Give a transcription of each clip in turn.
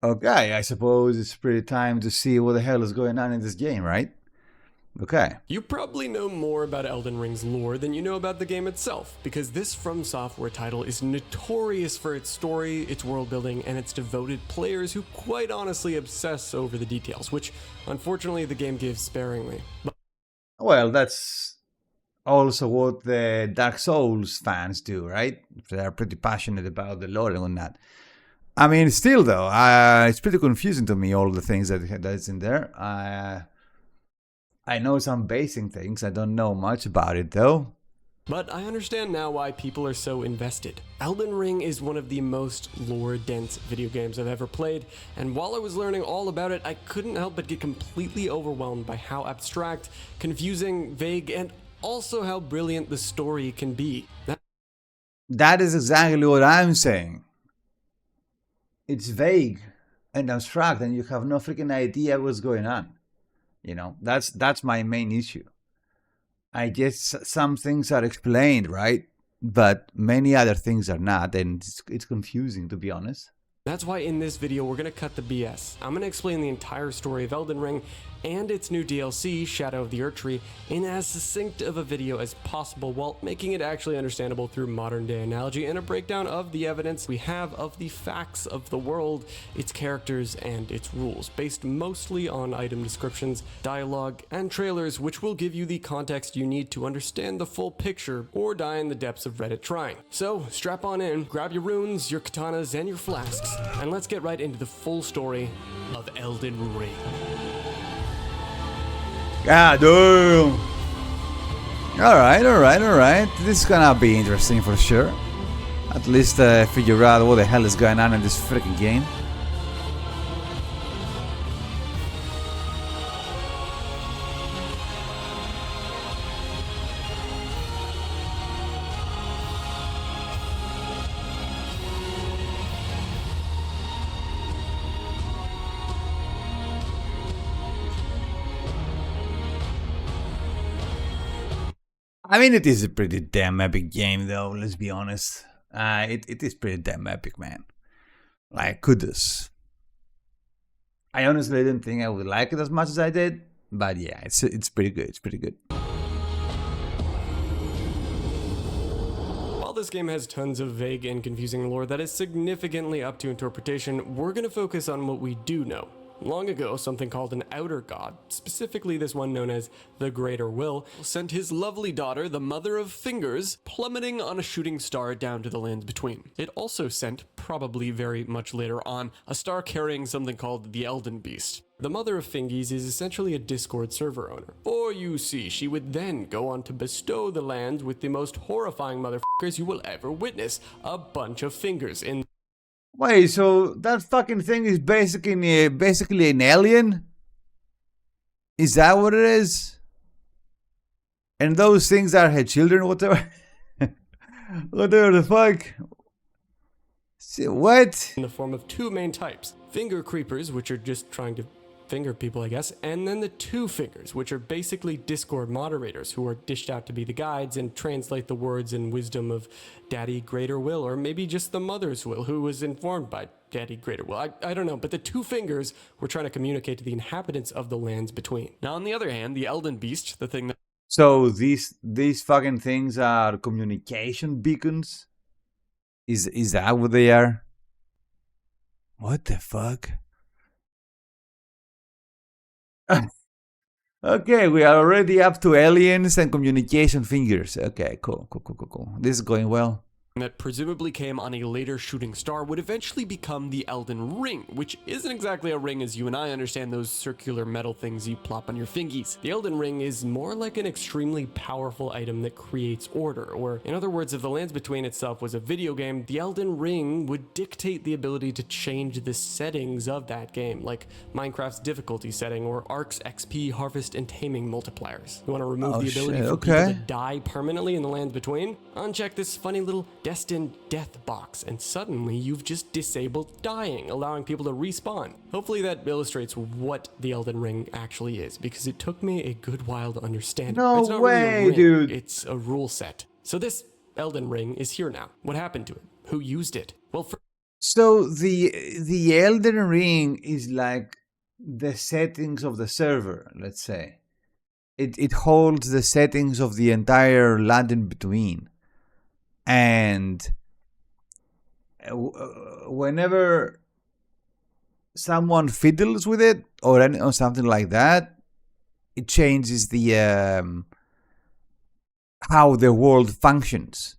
Okay, I suppose it's pretty time to see what the hell is going on in this game, right? Okay. You probably know more about Elden Ring's lore than you know about the game itself, because this From Software title is notorious for its story, its world building, and its devoted players who quite honestly obsess over the details, which unfortunately the game gives sparingly. Well, that's also what the Dark Souls fans do, right? They're pretty passionate about the lore and that. I mean, still though, it's pretty confusing to me, all the things that's in there. I know some basic things. I don't know much about it though. But I understand now why people are so invested. Elden Ring is one of the most lore-dense video games I've ever played, and while I was learning all about it, I couldn't help but get completely overwhelmed by how abstract, confusing, vague, and also how brilliant the story can be. That is exactly what I'm saying. It's vague and abstract, and you have no freaking idea what's going on. You know, that's my main issue. I guess some things are explained, right? But many other things are not, and it's confusing, to be honest. That's why in this video we're going to cut the BS. I'm going to explain the entire story of Elden Ring and its new DLC, Shadow of the Erdtree, in as succinct of a video as possible while making it actually understandable through modern day analogy and a breakdown of the evidence we have of the facts of the world, its characters, and its rules, based mostly on item descriptions, dialogue, and trailers, which will give you the context you need to understand the full picture or die in the depths of Reddit trying. So strap on in, grab your runes, your katanas, and your flasks, and let's get right into the full story of Elden Ring. God damn. Alright. This is gonna be interesting for sure. At least figure out what the hell is going on in this freaking game. I mean, it is a pretty damn epic game, though. Let's be honest. It is pretty damn epic, man. Like, kudos. I honestly didn't think I would like it as much as I did, but yeah, it's pretty good. It's pretty good. While this game has tons of vague and confusing lore that is significantly up to interpretation, we're going to focus on what we do know. Long ago, something called an outer god, specifically this one known as the Greater Will, sent his lovely daughter, the Mother of Fingers, plummeting on a shooting star down to the lands between. It also sent, probably very much later on, a star carrying something called the Elden Beast. The Mother of Fingies is essentially a Discord server owner. For you see, she would then go on to bestow the lands with the most horrifying motherfuckers you will ever witness, a bunch of fingers in. Wait, so that fucking thing is basically an alien? Is that what it is? And those things are her children, whatever? Whatever the fuck? What? In the form of two main types. Finger creepers, which are just trying to finger people, I guess, and then the two fingers, which are basically Discord moderators who are dished out to be the guides and translate the words and wisdom of Daddy Greater Will, or maybe just the Mother's Will, who was informed by Daddy Greater Will. I don't know, but the two fingers were trying to communicate to the inhabitants of the lands between. Now, on the other hand, the Elden Beast, the thing that... So these fucking things are communication beacons? Is that what they are? What the fuck? Okay, we are already up to aliens and communication fingers. Okay, cool. This is going well. That presumably came on a later shooting star would eventually become the Elden Ring, which isn't exactly a ring as you and I understand those circular metal things you plop on your fingies. The Elden Ring is more like an extremely powerful item that creates order, or in other words, if the Lands Between itself was a video game, the Elden Ring would dictate the ability to change the settings of that game, like Minecraft's difficulty setting or Ark's XP harvest and taming multipliers. You want to remove the ability for people to die permanently in the Lands Between? Uncheck this funny little destined death box, and suddenly you've just disabled dying, allowing people to respawn. Hopefully that illustrates what the Elden Ring actually is, because it took me a good while to understand. No it's not way, really a ring, dude. It's a rule set. So this Elden Ring is here now. What happened to it? Who used it? Well, So the Elden Ring is like the settings of the server, let's say. It holds the settings of the entire land in between. And whenever someone fiddles with it or something like that, it changes the how the world functions.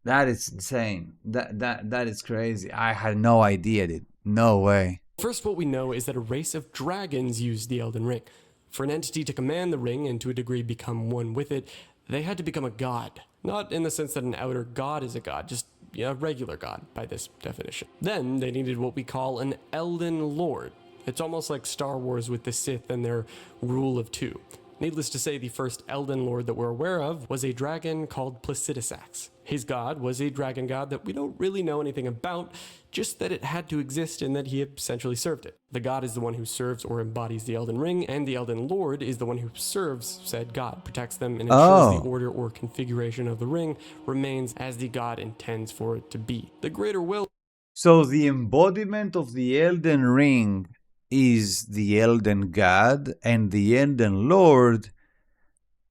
That is insane. That is crazy. I had no idea, dude. No way. First, what we know is that a race of dragons used the Elden Ring. For an entity to command the ring and to a degree become one with it, they had to become a god. Not in the sense that an outer god is a god, just a regular god by this definition. Then they needed what we call an Elden Lord. It's almost like Star Wars with the Sith and their rule of two. Needless to say, the first Elden Lord that we're aware of was a dragon called Placidusax. His god was a dragon god that we don't really know anything about, just that it had to exist and that he essentially served it. The god is the one who serves or embodies the Elden Ring, and the Elden Lord is the one who serves said god, protects them, and ensures the order or configuration of the ring remains as the god intends for it to be. The greater will. So the embodiment of the Elden Ring is the Elden God, and the Elden Lord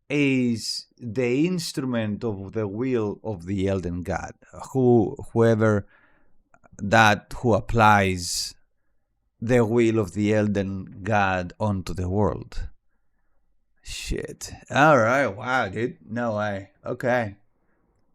is the instrument of the will of the Elden God, whoever who applies the will of the Elden God onto the world. Shit. All right. Wow, dude. No way. Okay.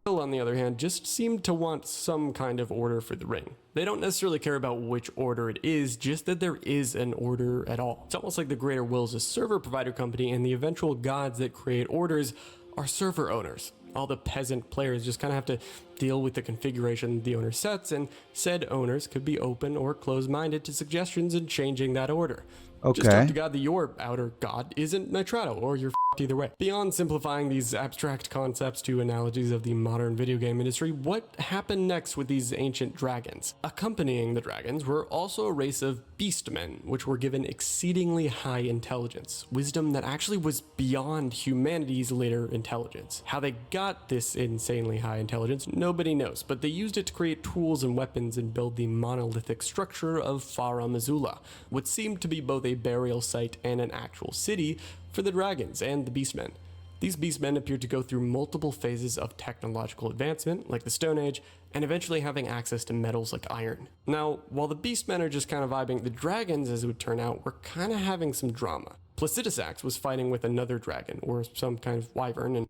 On the other hand, just seem to want some kind of order for the ring. They don't necessarily care about which order it is, just that there is an order at all. It's almost like the Greater Will is a server provider company, and the eventual gods that create orders are server owners. All the peasant players just kind of have to deal with the configuration the owner sets, and said owners could be open or closed-minded to suggestions in changing that order. Okay. Just hope to God that your outer god isn't Nitrato, or you're f***ed either way. Beyond simplifying these abstract concepts to analogies of the modern video game industry, what happened next with these ancient dragons? Accompanying the dragons were also a race of beastmen, which were given exceedingly high intelligence, wisdom that actually was beyond humanity's later intelligence. How they got this insanely high intelligence, nobody knows, but they used it to create tools and weapons and build the monolithic structure of Farum Azula, what seemed to be both a burial site and an actual city for the dragons and the beastmen. These beastmen appeared to go through multiple phases of technological advancement, like the Stone Age, and eventually having access to metals like iron. Now, while the beastmen are just kind of vibing, the dragons, as it would turn out, were kind of having some drama. Placidusax was fighting with another dragon, or some kind of wyvern, and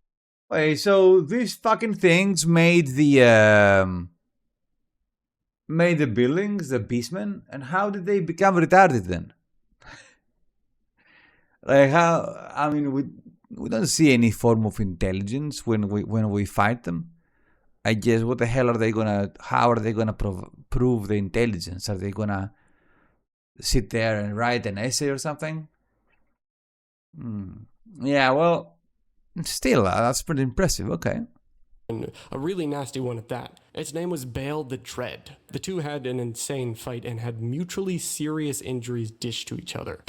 wait, so these fucking things made the buildings, the beastmen, and how did they become retarded then? Like how? I mean, we don't see any form of intelligence when we fight them. I guess what the hell are they gonna? How are they gonna prove the intelligence? Are they gonna sit there and write an essay or something? Yeah, well, still, that's pretty impressive. Okay. and a really nasty one at that. Its name was Bale the Dread. The two had an insane fight and had mutually serious injuries dished to each other.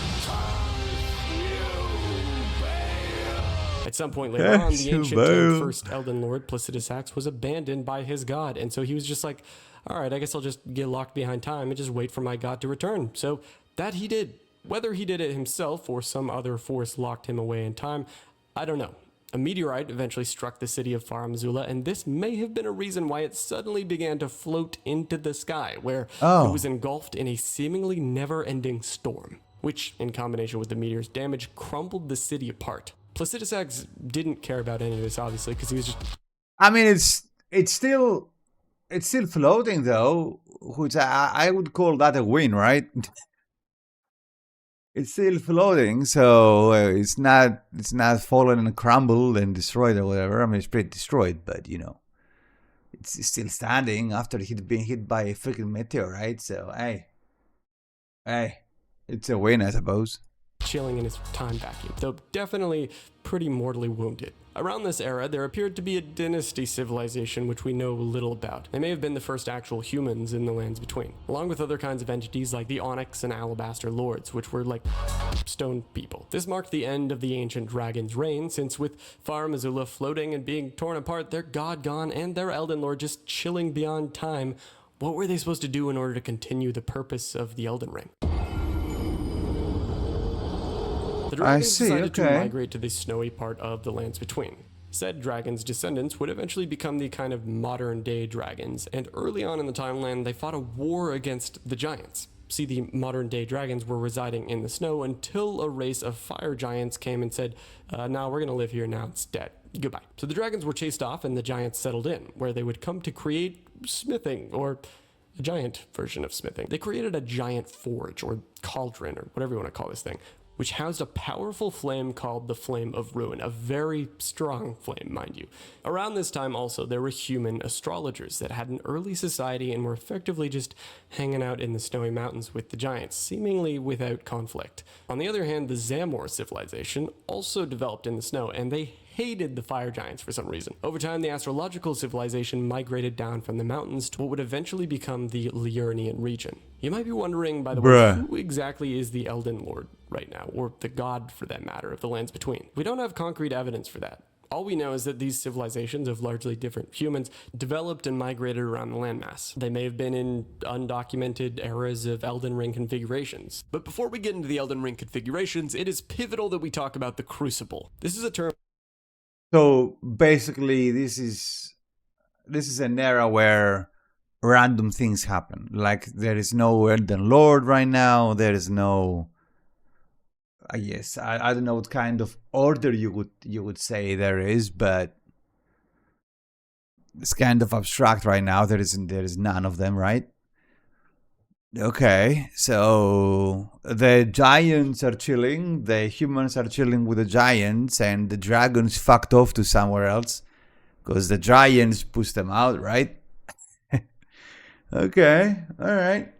At some point later on, the ancient and first Elden Lord, Placidusax, was abandoned by his god, and so he was just like, alright, I guess I'll just get locked behind time and just wait for my god to return. So that he did. Whether he did it himself or some other force locked him away in time, I don't know. A meteorite eventually struck the city of Farum Azula, and this may have been a reason why it suddenly began to float into the sky, where it was engulfed in a seemingly never-ending storm, which, in combination with the meteor's damage, crumbled the city apart. Placidusax didn't care about any of this, obviously, because he was just... I mean, it's still floating, though, which I would call that a win, right? It's still floating, so it's not fallen and crumbled and destroyed or whatever. I mean, it's pretty destroyed, but you know, it's still standing after it being hit by a freaking meteorite. So hey, it's a win, I suppose. Chilling in his time vacuum, though definitely pretty mortally wounded. Around this era, there appeared to be a dynasty civilization which we know little about. They may have been the first actual humans in the lands between, along with other kinds of entities like the Onyx and Alabaster Lords, which were like stone people. This marked the end of the ancient dragon's reign, since with Farum Azula floating and being torn apart, their god gone and their Elden Lord just chilling beyond time, What were they supposed to do in order to continue the purpose of the Elden Ring? The dragons decided to migrate to the snowy part of the Lands Between. Said dragons' descendants would eventually become the kind of modern-day dragons, and early on in the timeline, they fought a war against the giants. See, the modern-day dragons were residing in the snow until a race of fire giants came and said, "No, we're going to live here now, it's dead. Goodbye." So the dragons were chased off and the giants settled in, where they would come to create smithing, or a giant version of smithing. They created a giant forge, or cauldron, or whatever you want to call this thing, which housed a powerful flame called the Flame of Ruin, a very strong flame, mind you. Around this time also, there were human astrologers that had an early society and were effectively just hanging out in the snowy mountains with the giants, seemingly without conflict. On the other hand, the Zamor civilization also developed in the snow, and they hated the fire giants for some reason. Over time, the astrological civilization migrated down from the mountains to what would eventually become the Liurnian region. You might be wondering, by the way, who exactly is the Elden Lord right now, or the god, for that matter, of the Lands Between? We don't have concrete evidence for that. All we know is that these civilizations of largely different humans developed and migrated around the landmass. They may have been in undocumented eras of Elden Ring configurations. But before we get into the Elden Ring configurations, it is pivotal that we talk about the Crucible. This is a term. So basically, this is an era where random things happen. Like, there is no Elden Lord right now. There is no, I guess, I don't know what kind of order you would say there is, but it's kind of abstract right now. There is none of them, right? Okay, so the giants are chilling, the humans are chilling with the giants, and the dragons fucked off to somewhere else because the giants pushed them out, right? Okay, all right.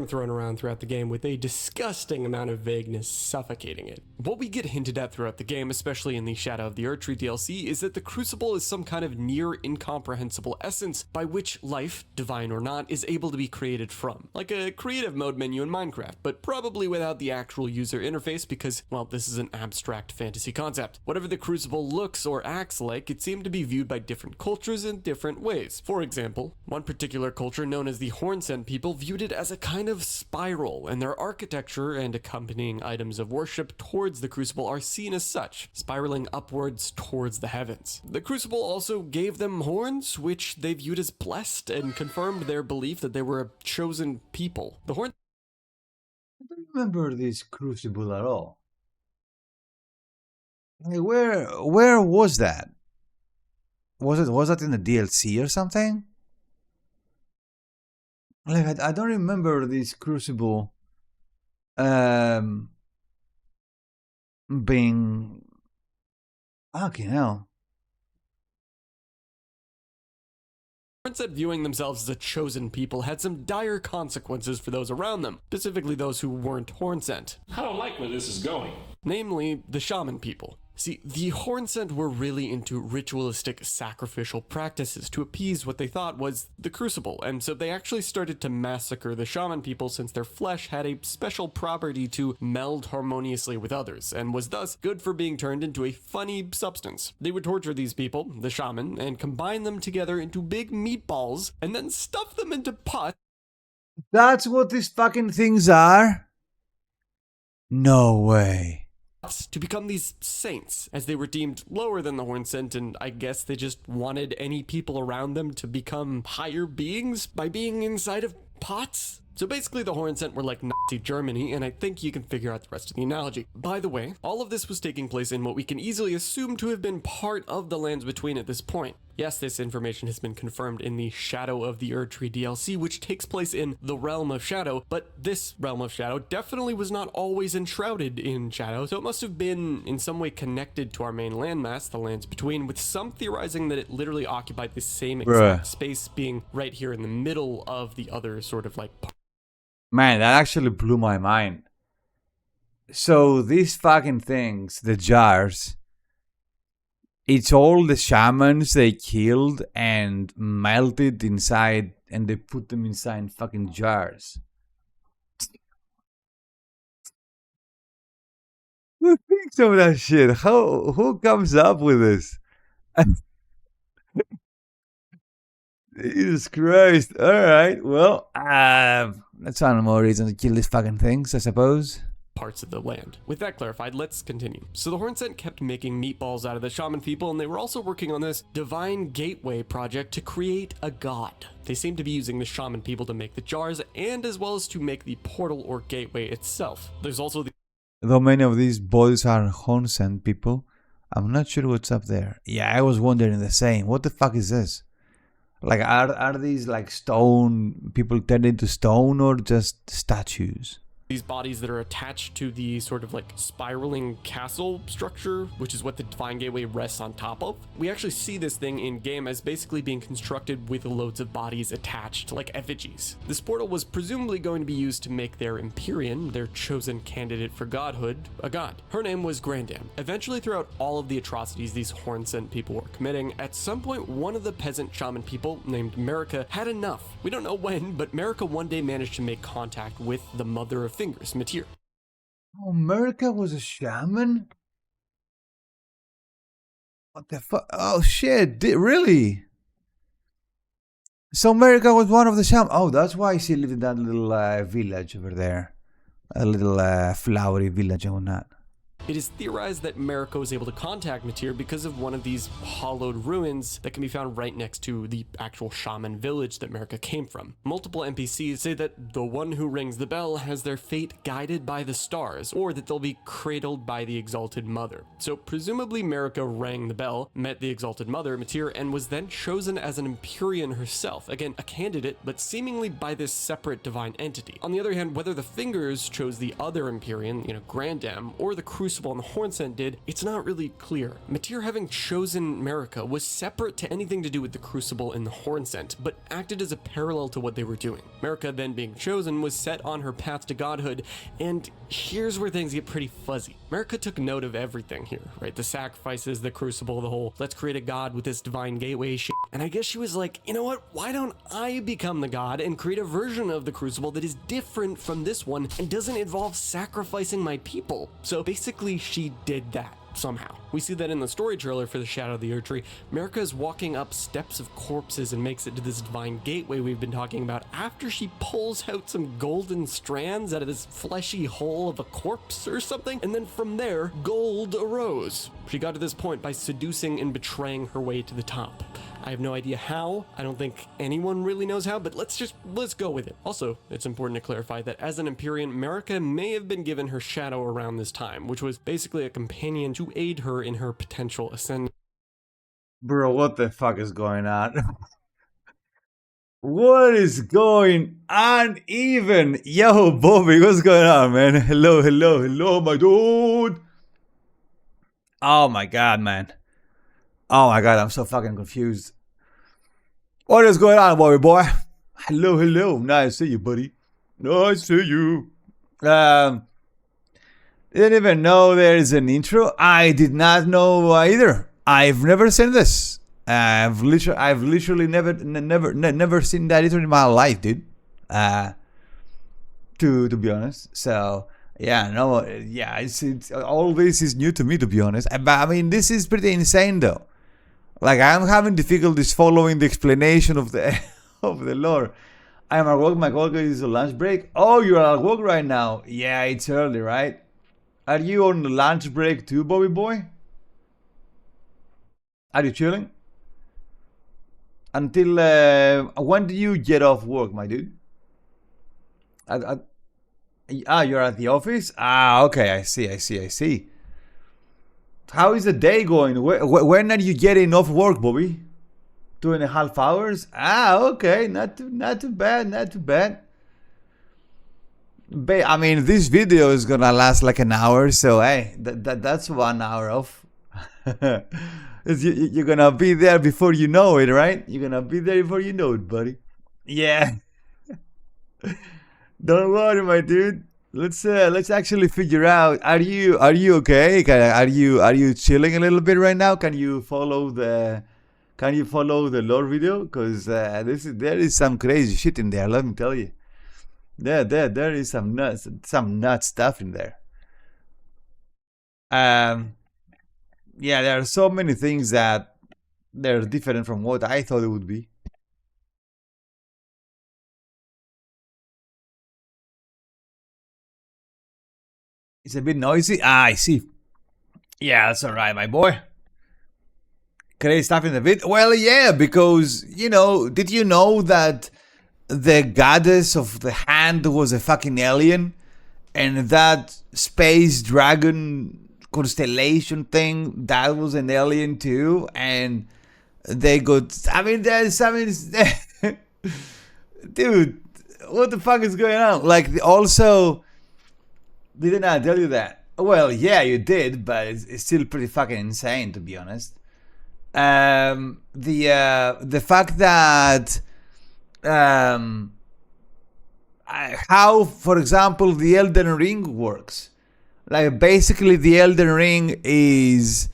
Thrown around throughout the game with a disgusting amount of vagueness suffocating it. What we get hinted at throughout the game, especially in the Shadow of the Erdtree DLC, is that the Crucible is some kind of near incomprehensible essence by which life, divine or not, is able to be created from. Like a creative mode menu in Minecraft, but probably without the actual user interface because, well, this is an abstract fantasy concept. Whatever the Crucible looks or acts like, it seemed to be viewed by different cultures in different ways. For example, one particular culture known as the Hornsent people viewed it as a kind of spiral, and their architecture and accompanying items of worship towards the Crucible are seen as such, spiraling upwards towards the heavens. The Crucible also gave them horns, which they viewed as blessed and confirmed their belief that they were a chosen people. The horns. I don't remember this Crucible at all. Like, where was that? Was that in the DLC or something? Like, I don't remember this Crucible being, fucking hell. Said viewing themselves as a chosen people had some dire consequences for those around them, specifically those who weren't Hornsent. I don't like where this is going. Namely, the shaman people. See, the Hornsent were really into ritualistic sacrificial practices to appease what they thought was the Crucible, and so they actually started to massacre the shaman people since their flesh had a special property to meld harmoniously with others, and was thus good for being turned into a funny substance. They would torture these people, the shaman, and combine them together into big meatballs, and then stuff them into pots. That's what these fucking things are? No way. To become these saints, as they were deemed lower than the Hornsent, and I guess they just wanted any people around them to become higher beings by being inside of pots? So basically the Hornsent were like Nazi Germany, and I think you can figure out the rest of the analogy. By the way, all of this was taking place in what we can easily assume to have been part of the Lands Between at this point. Yes, this information has been confirmed in the Shadow of the Erdtree DLC, which takes place in the Realm of Shadow, but this Realm of Shadow definitely was not always enshrouded in shadow, so it must have been in some way connected to our main landmass, the Lands Between, with some theorizing that it literally occupied the same exact space, being right here in the middle of the other sort of like... Man, that actually blew my mind. So these fucking things, the jars, it's all the shamans they killed and melted inside, and they put them inside fucking jars. Who thinks of that shit? Who comes up with this? Jesus Christ. All right. Well, that's one more reason to kill these fucking things, I suppose. Parts of the land. With that clarified, let's continue. So the Hornsent kept making meatballs out of the shaman people, and they were also working on this divine gateway project to create a god. They seem to be using the shaman people to make the jars, and as well as to make the portal or gateway itself. There's also the Though many of these bodies are Hornsent people, I'm not sure what's up there. Yeah, I was wondering the same. What the fuck is this? Like, are these like stone people turned into stone or just statues? these bodies that are attached to the sort of like spiraling castle structure, which is what the Divine Gateway rests on top of. We actually see this thing in game as basically being constructed with loads of bodies attached like effigies. This portal was presumably going to be used to make their Empyrean, their chosen candidate for godhood, a god. Her name was Grandam. Eventually, throughout all of the atrocities these Hornsent people were committing, at some point one of the peasant shaman people named Marika had enough. We don't know when, but Marika one day managed to make contact with the Mother of Fingers, Matir. Oh, America was a shaman? What the fuck? Oh shit, really? So America was one of the shaman. Oh, that's why she lived in that little village over there. A little flowery village and whatnot. It is theorized that Marika was able to contact Matir because of one of these hollowed ruins that can be found right next to the actual shaman village that Marika came from. Multiple NPCs say that the one who rings the bell has their fate guided by the stars, or that they'll be cradled by the Exalted Mother. So presumably Marika rang the bell, met the Exalted Mother, Matir, and was then chosen as an Empyrean herself. Again, a candidate, but seemingly by this separate divine entity. On the other hand, whether the Fingers chose the other Empyrean, Grandam, or the Crucible and the Hornsent did, it's not really clear. Matir having chosen Marika was separate to anything to do with the Crucible and the Hornsent, but acted as a parallel to what they were doing. Marika then being chosen was set on her path to godhood, and here's where things get pretty fuzzy. Marika took note of everything here, right? The sacrifices, the Crucible, the whole let's create a god with this divine gateway shit. And I guess she was like, you know what, why don't I become the god and create a version of the Crucible that is different from this one and doesn't involve sacrificing my people? So basically she did that somehow. We see that in the story trailer for the Shadow of the Erd Tree. Marika is walking up steps of corpses and makes it to this divine gateway we've been talking about after she pulls out some golden strands out of this fleshy hole of a corpse or something, and then from there, gold arose. She got to this point by seducing and betraying her way to the top. I have no idea how. I don't think anyone really knows how, but let's go with it. Also, it's important to clarify that as an Empyrean, Marika may have been given her shadow around this time, which was basically a companion to aid her in her potential ascent. Bro, what the fuck is going on? What is going on even? Yo, Bobby, what's going on, man? Hello, my dude. Oh my god, man. Oh my god, I'm so fucking confused. What is going on, Bobby boy? Hello. Nice to see you, buddy. Nice to see you. Didn't even know there is an intro. I did not know either. I've never seen this. I've literally never seen that intro in my life, dude. To be honest. So yeah, no, yeah, it's all this is new to me, to be honest. But I mean, this is pretty insane though. Like, I'm having difficulties following the explanation of the of the lore. I'm at work. My colleague is on lunch break. Oh, you're at work right now. Yeah, it's early, right? Are you on lunch break too, Bobby boy? Are you chilling? Until when do you get off work, my dude? You're at the office? Okay, I see. How is the day going? When are you getting off work, Bobby? 2.5 hours? Okay, not too bad. But I mean, this video is gonna last like an hour, so hey, that's 1 hour off. You're gonna be there before you know it, right? You're gonna be there before you know it, buddy. Yeah. Don't worry, my dude. Let's actually figure out. Are you okay? Are you chilling a little bit right now? Can you follow the lore video? Cause there is some crazy shit in there. Let me tell you. There is some nuts stuff in there. Yeah, there are so many things that they're different from what I thought it would be. It's a bit noisy. Ah, I see. Yeah, that's alright, my boy. Crazy stuff in the vid. Well, yeah, because, you know, did you know that the goddess of the hand was a fucking alien? And that space dragon constellation thing, that was an alien too. And they got, I mean, dude, what the fuck is going on? Like, also, didn't I tell you that? Well, yeah, you did, but it's still pretty fucking insane, to be honest. The fact that how, for example, the Elden Ring works. Like, basically, the Elden Ring is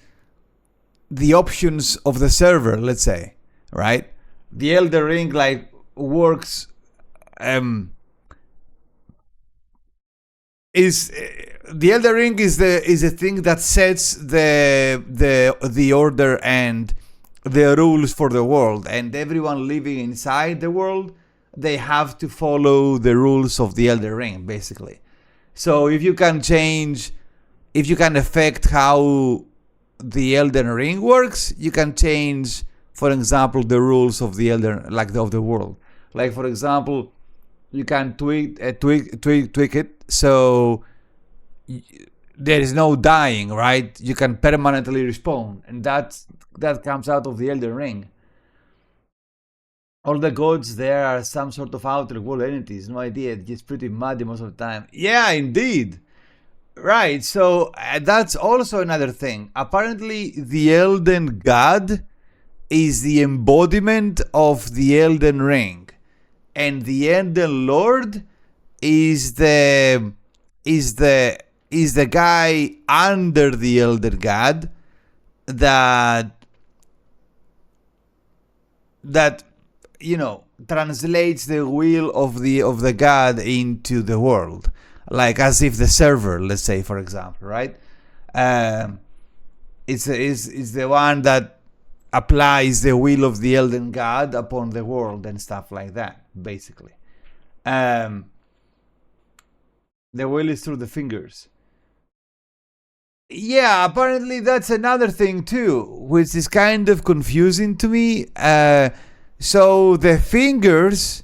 the options of the server, let's say, right? The Elden Ring, like, works, is the Elden Ring is the thing that sets the order and the rules for the world, and everyone living inside the world, they have to follow the rules of the Elden Ring, basically. So if you can affect how the Elden Ring works, you can change, for example, the rules of the of the world. Like, for example, you can tweak it so there is no dying, right? You can permanently respawn, and that comes out of the Elden Ring. All the gods there are some sort of outer world entities. No idea. It's just pretty muddy most of the time. Yeah, indeed. Right. So that's also another thing. Apparently, the Elden God is the embodiment of the Elden Ring, and the Elden Lord is the guy under the Elder God that you know, translates the will of the god into the world, like as if the server, let's say, for example, right? It's the one that applies the will of the Elden God upon the world and stuff like that, basically. The will is through the fingers. Yeah, apparently that's another thing too, which is kind of confusing to me. So the fingers,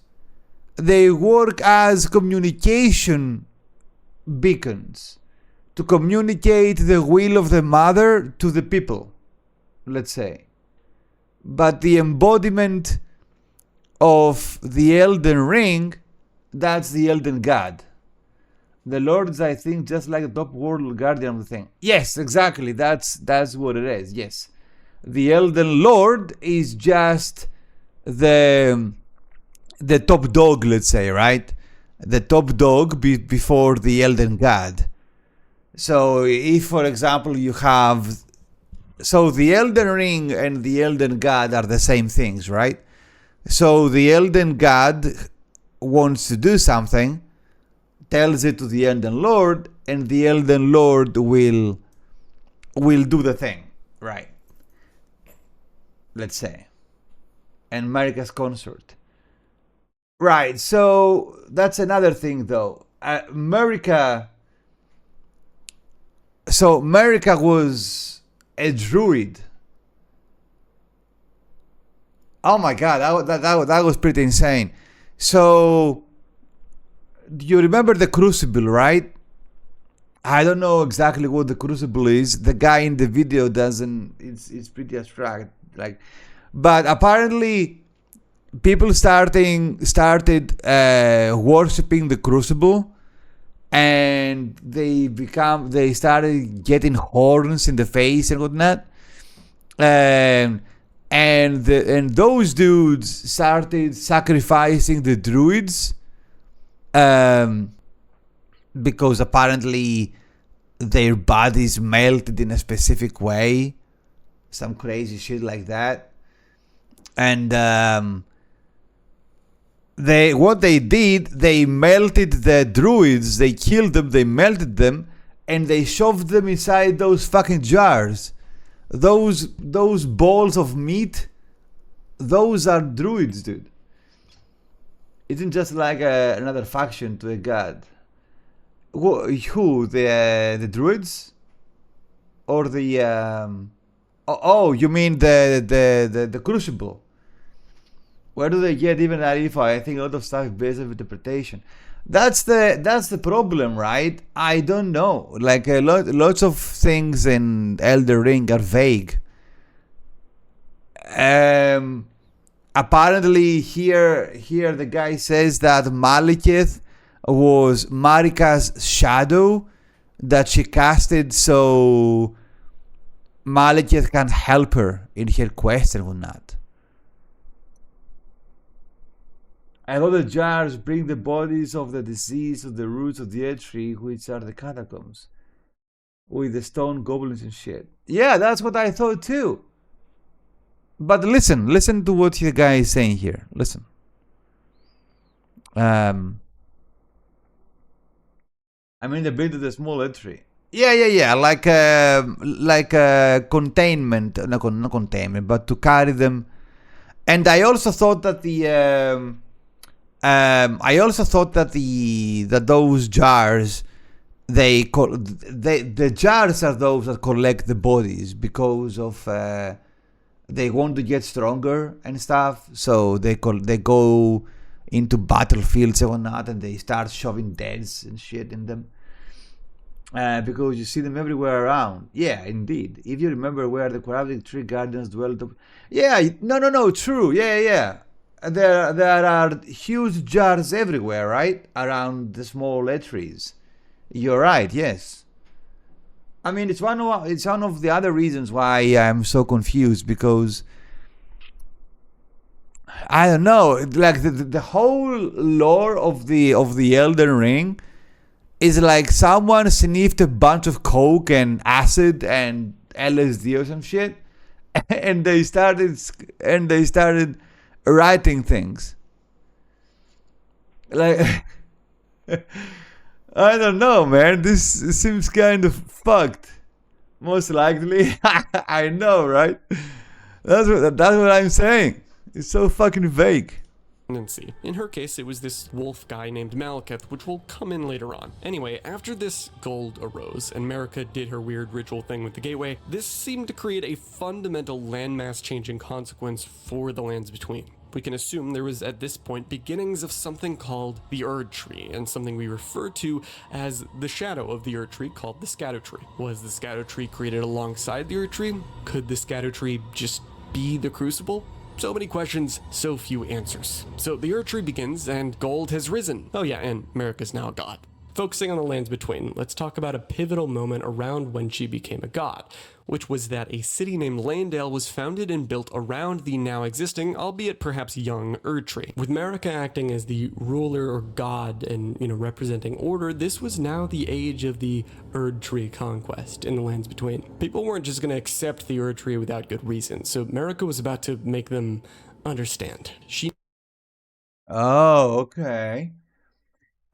they work as communication beacons to communicate the will of the mother to the people, let's say. But the embodiment of the Elden Ring, that's the Elden God. The Lord's, I think, just like the top world guardian of the thing. Yes, exactly. That's what it is. Yes, the Elden Lord is just the top dog, let's say, right? The top dog before the Elden God. So if, for example, you have, so the Elden Ring and the Elden God are the same things, right? So the Elden God wants to do something, tells it to the Elden Lord, and the Elden Lord will do the thing, right? Let's say. And Marika's consort. Right, so that's another thing though. Marika was a druid. Oh my god, that was pretty insane. So you remember the Crucible, right? I don't know exactly what the Crucible is. The guy in the video doesn't. It's pretty abstract, like. But apparently, people started worshipping the Crucible, and they started getting horns in the face and whatnot. And those dudes started sacrificing the druids, because apparently their bodies melted in a specific way, some crazy shit like that. And they melted the druids, they killed them, they melted them, and they shoved them inside those fucking jars. Those balls of meat, those are druids, dude. Isn't just like another faction to a god. Who? The druids? Or the you mean the crucible? Where do they get even that info? I think a lot of stuff is based on interpretation. That's the problem, right? I don't know. Like lots of things in Elden Ring are vague. Apparently here the guy says that Malekith was Marika's shadow that she casted so Malekith can help her in her quest and whatnot. I thought the jars bring the bodies of the deceased to the roots of the tree, which are the catacombs, with the stone goblins and shit. Yeah, that's what I thought too. But listen to what the guy is saying here. Listen. I mean, they built a small tree. Yeah. Like containment, not containment, but to carry them. And I also thought that that those jars, the jars are those that collect the bodies because of they want to get stronger and stuff. So they go into battlefields and whatnot, and they start shoving deads and shit in them. Because you see them everywhere around. Yeah, indeed. If you remember where the corrupted tree guardians dwelled. Yeah, no, true. Yeah. There are huge jars everywhere, right? Around the small trees. You're right, yes. I mean, it's one of the other reasons why I'm so confused, because I don't know, like the whole lore of the Elden Ring is like someone sniffed a bunch of coke and acid and LSD or some shit, and they started writing things. Like I don't know, man. This seems kind of fucked. Most likely. I know, right? That's what I'm saying. It's so fucking vague. In her case, it was this wolf guy named Malekith, which will come in later on. Anyway, after this gold arose and Marika did her weird ritual thing with the gateway, this seemed to create a fundamental landmass changing consequence for the lands between. We can assume there was at this point beginnings of something called the Erd Tree, and something we refer to as the shadow of the Erd Tree called the Scatter Tree. Was the Scatter Tree created alongside the Erd Tree? Could the Scatter Tree just be the Crucible? So many questions, so few answers. So the Erd Tree begins, and gold has risen. Oh yeah, and Marika's now a god. Focusing on the lands between, let's talk about a pivotal moment around when she became a god, which was that a city named Landale was founded and built around the now existing, albeit perhaps young, Erd Tree. With Marika acting as the ruler or god and, representing order, this was now the age of the Erd Tree conquest in the lands between. People weren't just going to accept the Erd Tree without good reason, so Marika was about to make them understand. Oh, okay.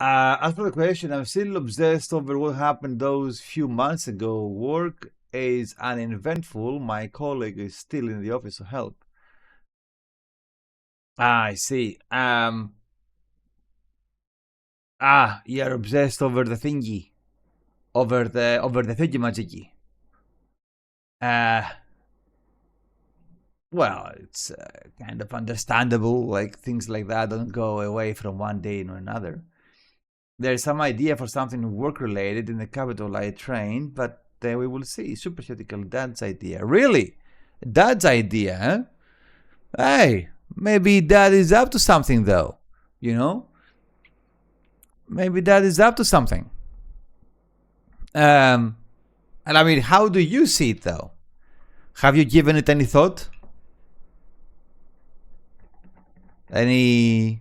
As for the question, I'm still obsessed over what happened those few months ago. Work is uneventful. My colleague is still in the office to help. I see. You're obsessed over the thingy. Over the thingy magicy. Well, it's kind of understandable. Like, things like that don't go away from one day to another. There's some idea for something work-related in the capital I trained, but then we will see. Supercritical Dad's idea. Really? Dad's idea, huh? Hey, maybe Dad is up to something, though. Maybe Dad is up to something. And I mean, how do you see it, though? Have you given it any thought? Any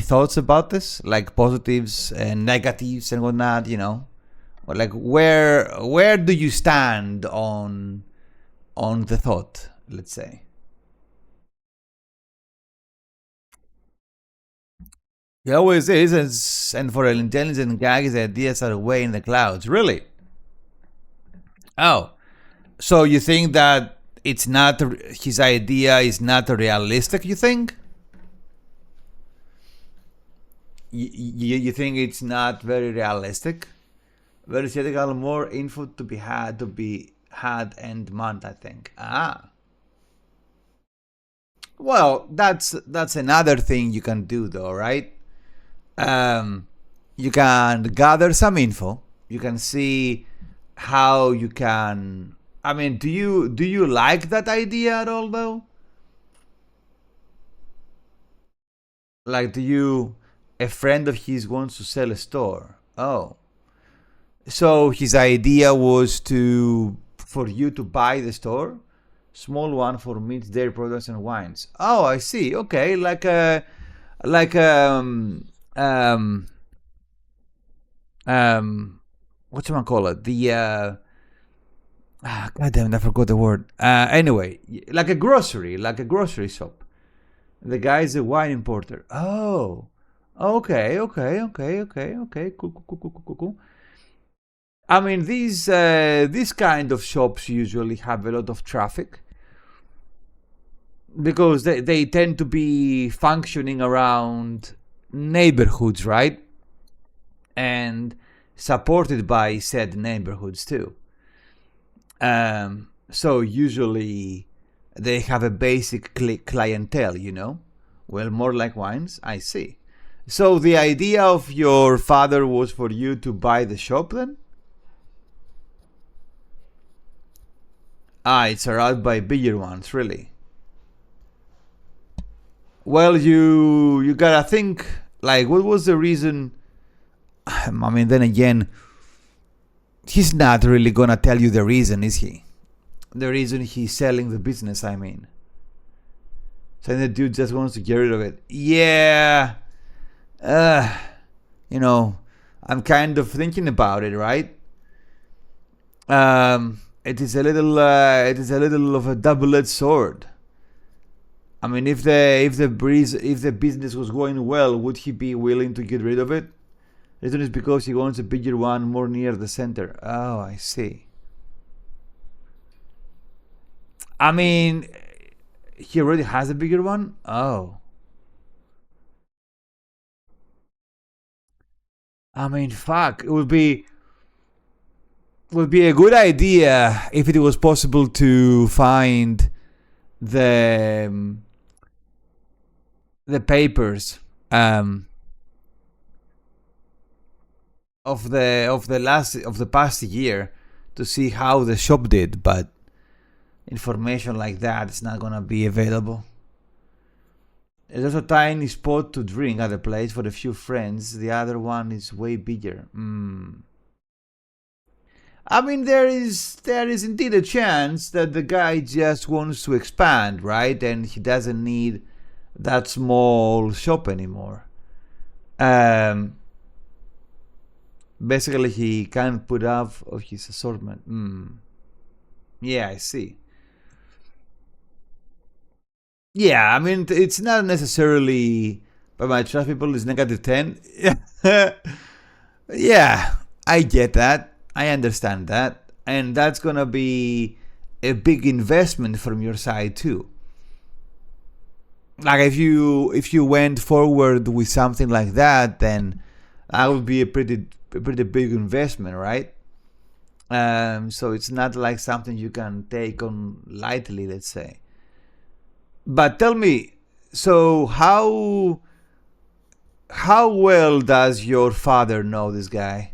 thoughts about this, like positives and negatives and whatnot? Or like where do you stand on the thought? Let's say. It always is, and for an intelligent guy, his ideas are way in the clouds. Really? Oh, so you think that it's not his idea is not realistic? You think? You think it's not very realistic? Very theoretical, more info to be had end month, I think. Well, that's another thing you can do though, right? You can gather some info. You can see how you can. I mean, do you like that idea at all though? Like, a friend of his wants to sell a store. Oh, so his idea was for you to buy the store, small one for meats, dairy products, and wines. Oh, I see. Okay, like what you call it? The God damn it, I forgot the word. Anyway, like a grocery shop. The guy's a wine importer. Oh, okay. Cool. I mean, these kind of shops usually have a lot of traffic because they tend to be functioning around neighborhoods, right? And supported by said neighborhoods too. So usually they have a basic clientele, Well, more like wines, I see. So the idea of your father was for you to buy the shop then? It's around by bigger ones, really. Well, you gotta think, like, what was the reason? I mean, then again, he's not really gonna tell you the reason, is he? The reason he's selling the business, I mean. So the dude just wants to get rid of it. Yeah. I'm kind of thinking about it, right? It is a little of a double-edged sword. I mean, if the business was going well, would he be willing to get rid of it? The reason is because he wants a bigger one more near the center. Oh, I see. I mean, he already has a bigger one? Oh. I mean, fuck. It would be a good idea if it was possible to find the papers of the past year to see how the shop did, but information like that is not gonna be available. There's also a tiny spot to drink at the place for a few friends. The other one is way bigger. I mean, there is indeed a chance that the guy just wants to expand, right? And he doesn't need that small shop anymore. Basically, he can't put off of his assortment. Yeah, I see. Yeah, I mean, it's not necessarily, but my trust people is -10. Yeah, I get that. I understand that. And that's gonna be a big investment from your side too. Like if you went forward with something like that, then that would be a pretty big investment, right? So it's not like something you can take on lightly, let's say. But tell me, so how well does your father know this guy?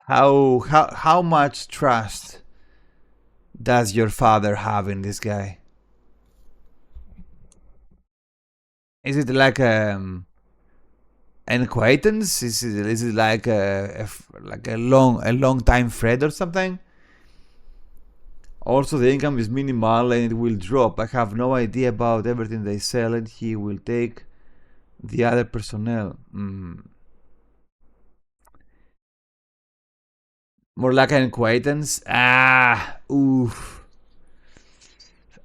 How much trust does your father have in this guy? Is it like an acquaintance? Is it like a long time friend or something? Also, the income is minimal and it will drop. I have no idea about everything they sell, and he will take the other personnel. More like an acquaintance. Oof.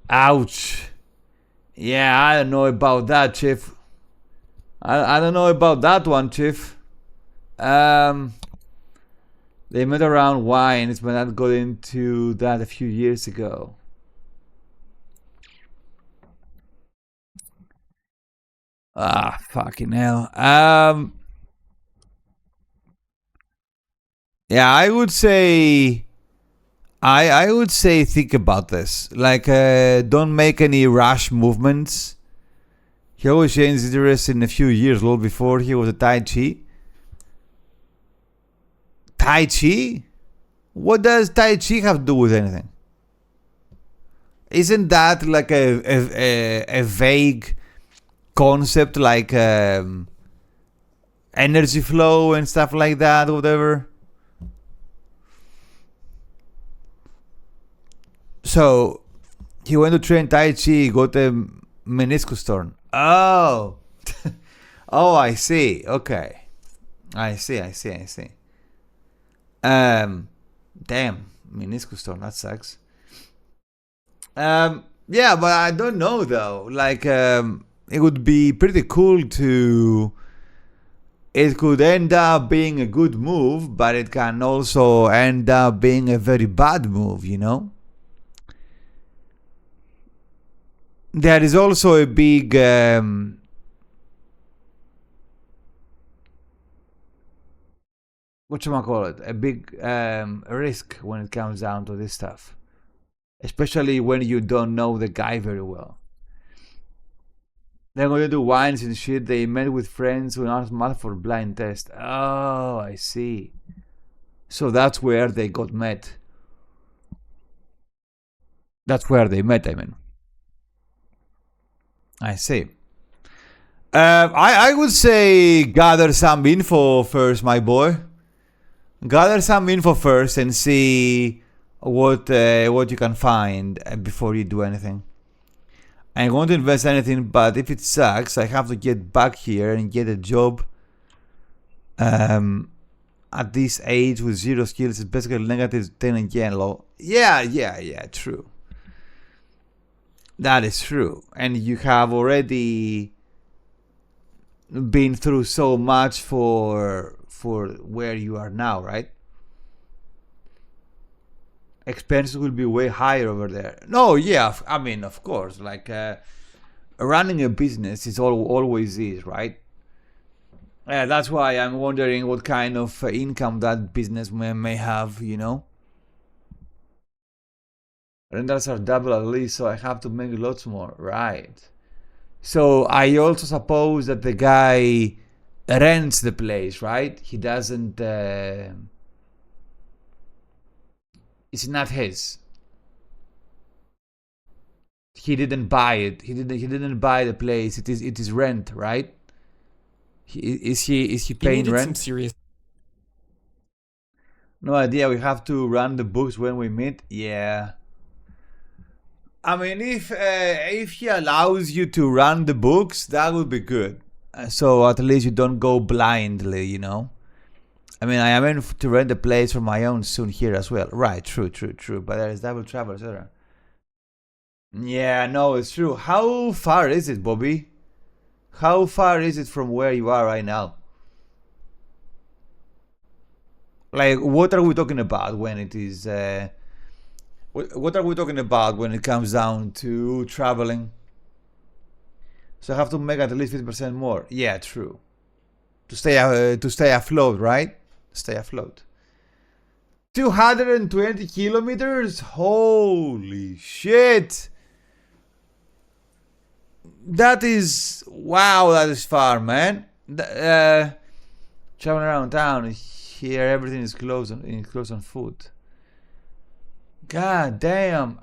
Ouch. Yeah, I don't know about that, Chief. I don't know about that one, Chief. They met around wines, but not got into that a few years ago. Ah, fucking hell. Yeah, I would say. I would say think about this. Like, don't make any rash movements. He always changed his dress in a few years. Long before he was a Tai Chi. Tai Chi? What does Tai Chi have to do with anything? Isn't that like a vague concept, like energy flow and stuff like that, whatever? So he went to train Tai Chi, got a meniscus torn. Oh, oh, I see. Okay, I see. Damn, meniscus torn. That sucks. Yeah, but I don't know though. Like, it would be pretty cool to. It could end up being a good move, but it can also end up being a very bad move, you know? There is also a big whatchamacallit, a big risk when it comes down to this stuff. Especially when you don't know the guy very well. They're going to do wines and shit. They met with friends who asked math for blind test. Oh, I see. So that's where they got met. That's where they met, I mean. I see. I would say gather some info first, my boy. Gather some info first and see what you can find before you do anything. I won't invest anything, but if it sucks, I have to get back here and get a job. At this age with zero skills, it's basically negative 10 again, low. Yeah, true. That is true. And you have already been through so much for where you are now, right? Expenses will be way higher over there. No, yeah, I mean, of course, like running a business is always is, right? That's why I'm wondering what kind of income that businessman may have, you know? Rentals are double at least, so I have to make lots more, right? So I also suppose that the guy rents the place, right? He doesn't. It's not his. He didn't buy it. He didn't buy the place. It is rent, right? Is he paying needed some rent? serious. No idea. We have to run the books when we meet. Yeah. I mean, if he allows you to run the books, that would be good. So at least you don't go blindly, you know. I mean, I am in to rent a place for my own soon here as well. Right, true. But there is double travel, etc. Yeah, no, it's true. How far is it, Bobby? How far is it from where you are right now? Like, what are we talking about when it is? What are we talking about when it comes down to traveling? So I have to make at least 50% more. Yeah, true. To stay afloat, right? Stay afloat. 220 kilometers? Holy shit! That is wow. That is far, man. Traveling around town here, everything is closed on foot. God damn,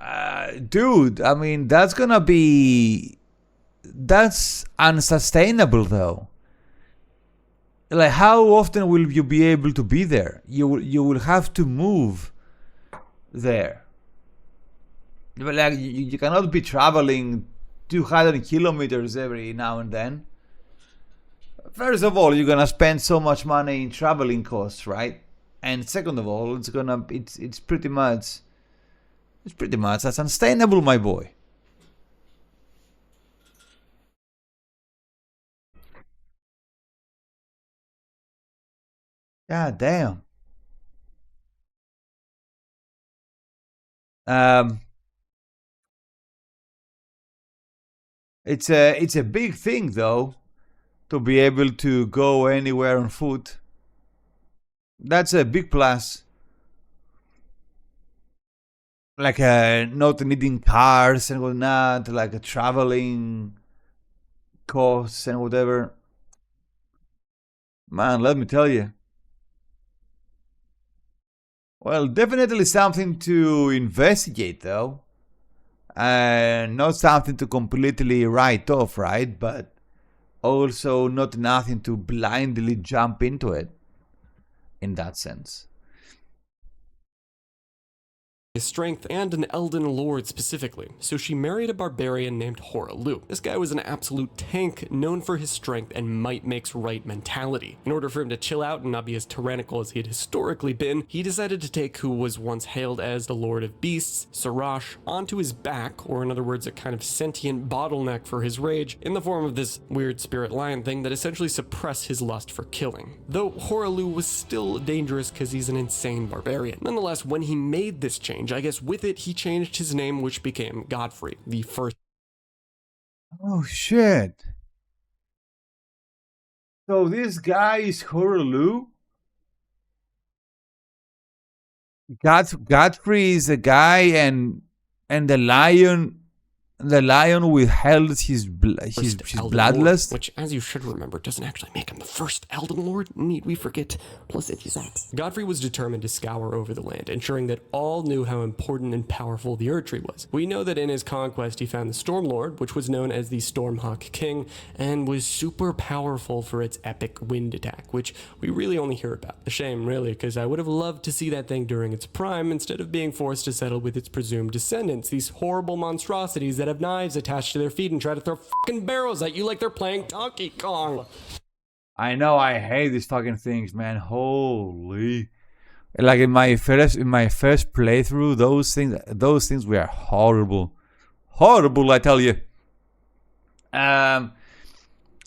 dude. I mean, that's unsustainable though. Like, how often will you be able to be there? You will have to move there. But like, you cannot be traveling 200 kilometers every now and then. First of all, you're gonna spend so much money in traveling costs, right? And second of all, it's pretty much that's unsustainable, my boy. God damn. Um, it's a big thing though. to be able to go anywhere on foot. That's a big plus. Like not needing cars and whatnot, like traveling costs and whatever. Man, let me tell you. Well, definitely something to investigate, though. Not something to completely write off, right? But also not nothing to blindly jump into it in that sense. His strength and an Elden Lord specifically, so she married a barbarian named Horalu. This guy was an absolute tank, known for his strength and might makes right mentality. In order for him to chill out and not be as tyrannical as he had historically been, he decided to take who was once hailed as the Lord of Beasts, Sarash, onto his back, or in other words, a kind of sentient bottleneck for his rage, in the form of this weird spirit lion thing that essentially suppressed his lust for killing. Though Horalu was still dangerous because he's an insane barbarian. Nonetheless, when he made this change, I guess with it, he changed his name, which became Godfrey, the first. Oh, shit. So this guy is Horalu? Godfrey is a guy, and the lion withheld his bloodlust. Which, as you should remember, doesn't actually make him the first Elden Lord, need we forget, plus itchy sacks. Godfrey was determined to scour over the land, ensuring that all knew how important and powerful the Erdtree was. We know that in his conquest he found the Stormlord, which was known as the Stormhawk King, and was super powerful for its epic wind attack, which we really only hear about. A shame, really, because I would have loved to see that thing during its prime, instead of being forced to settle with its presumed descendants, these horrible monstrosities that have knives attached to their feet and try to throw fucking barrels at you like they're playing Donkey Kong. I know, I hate these fucking things, man. Holy. Like in my first playthrough, those things were horrible. Horrible, I tell you.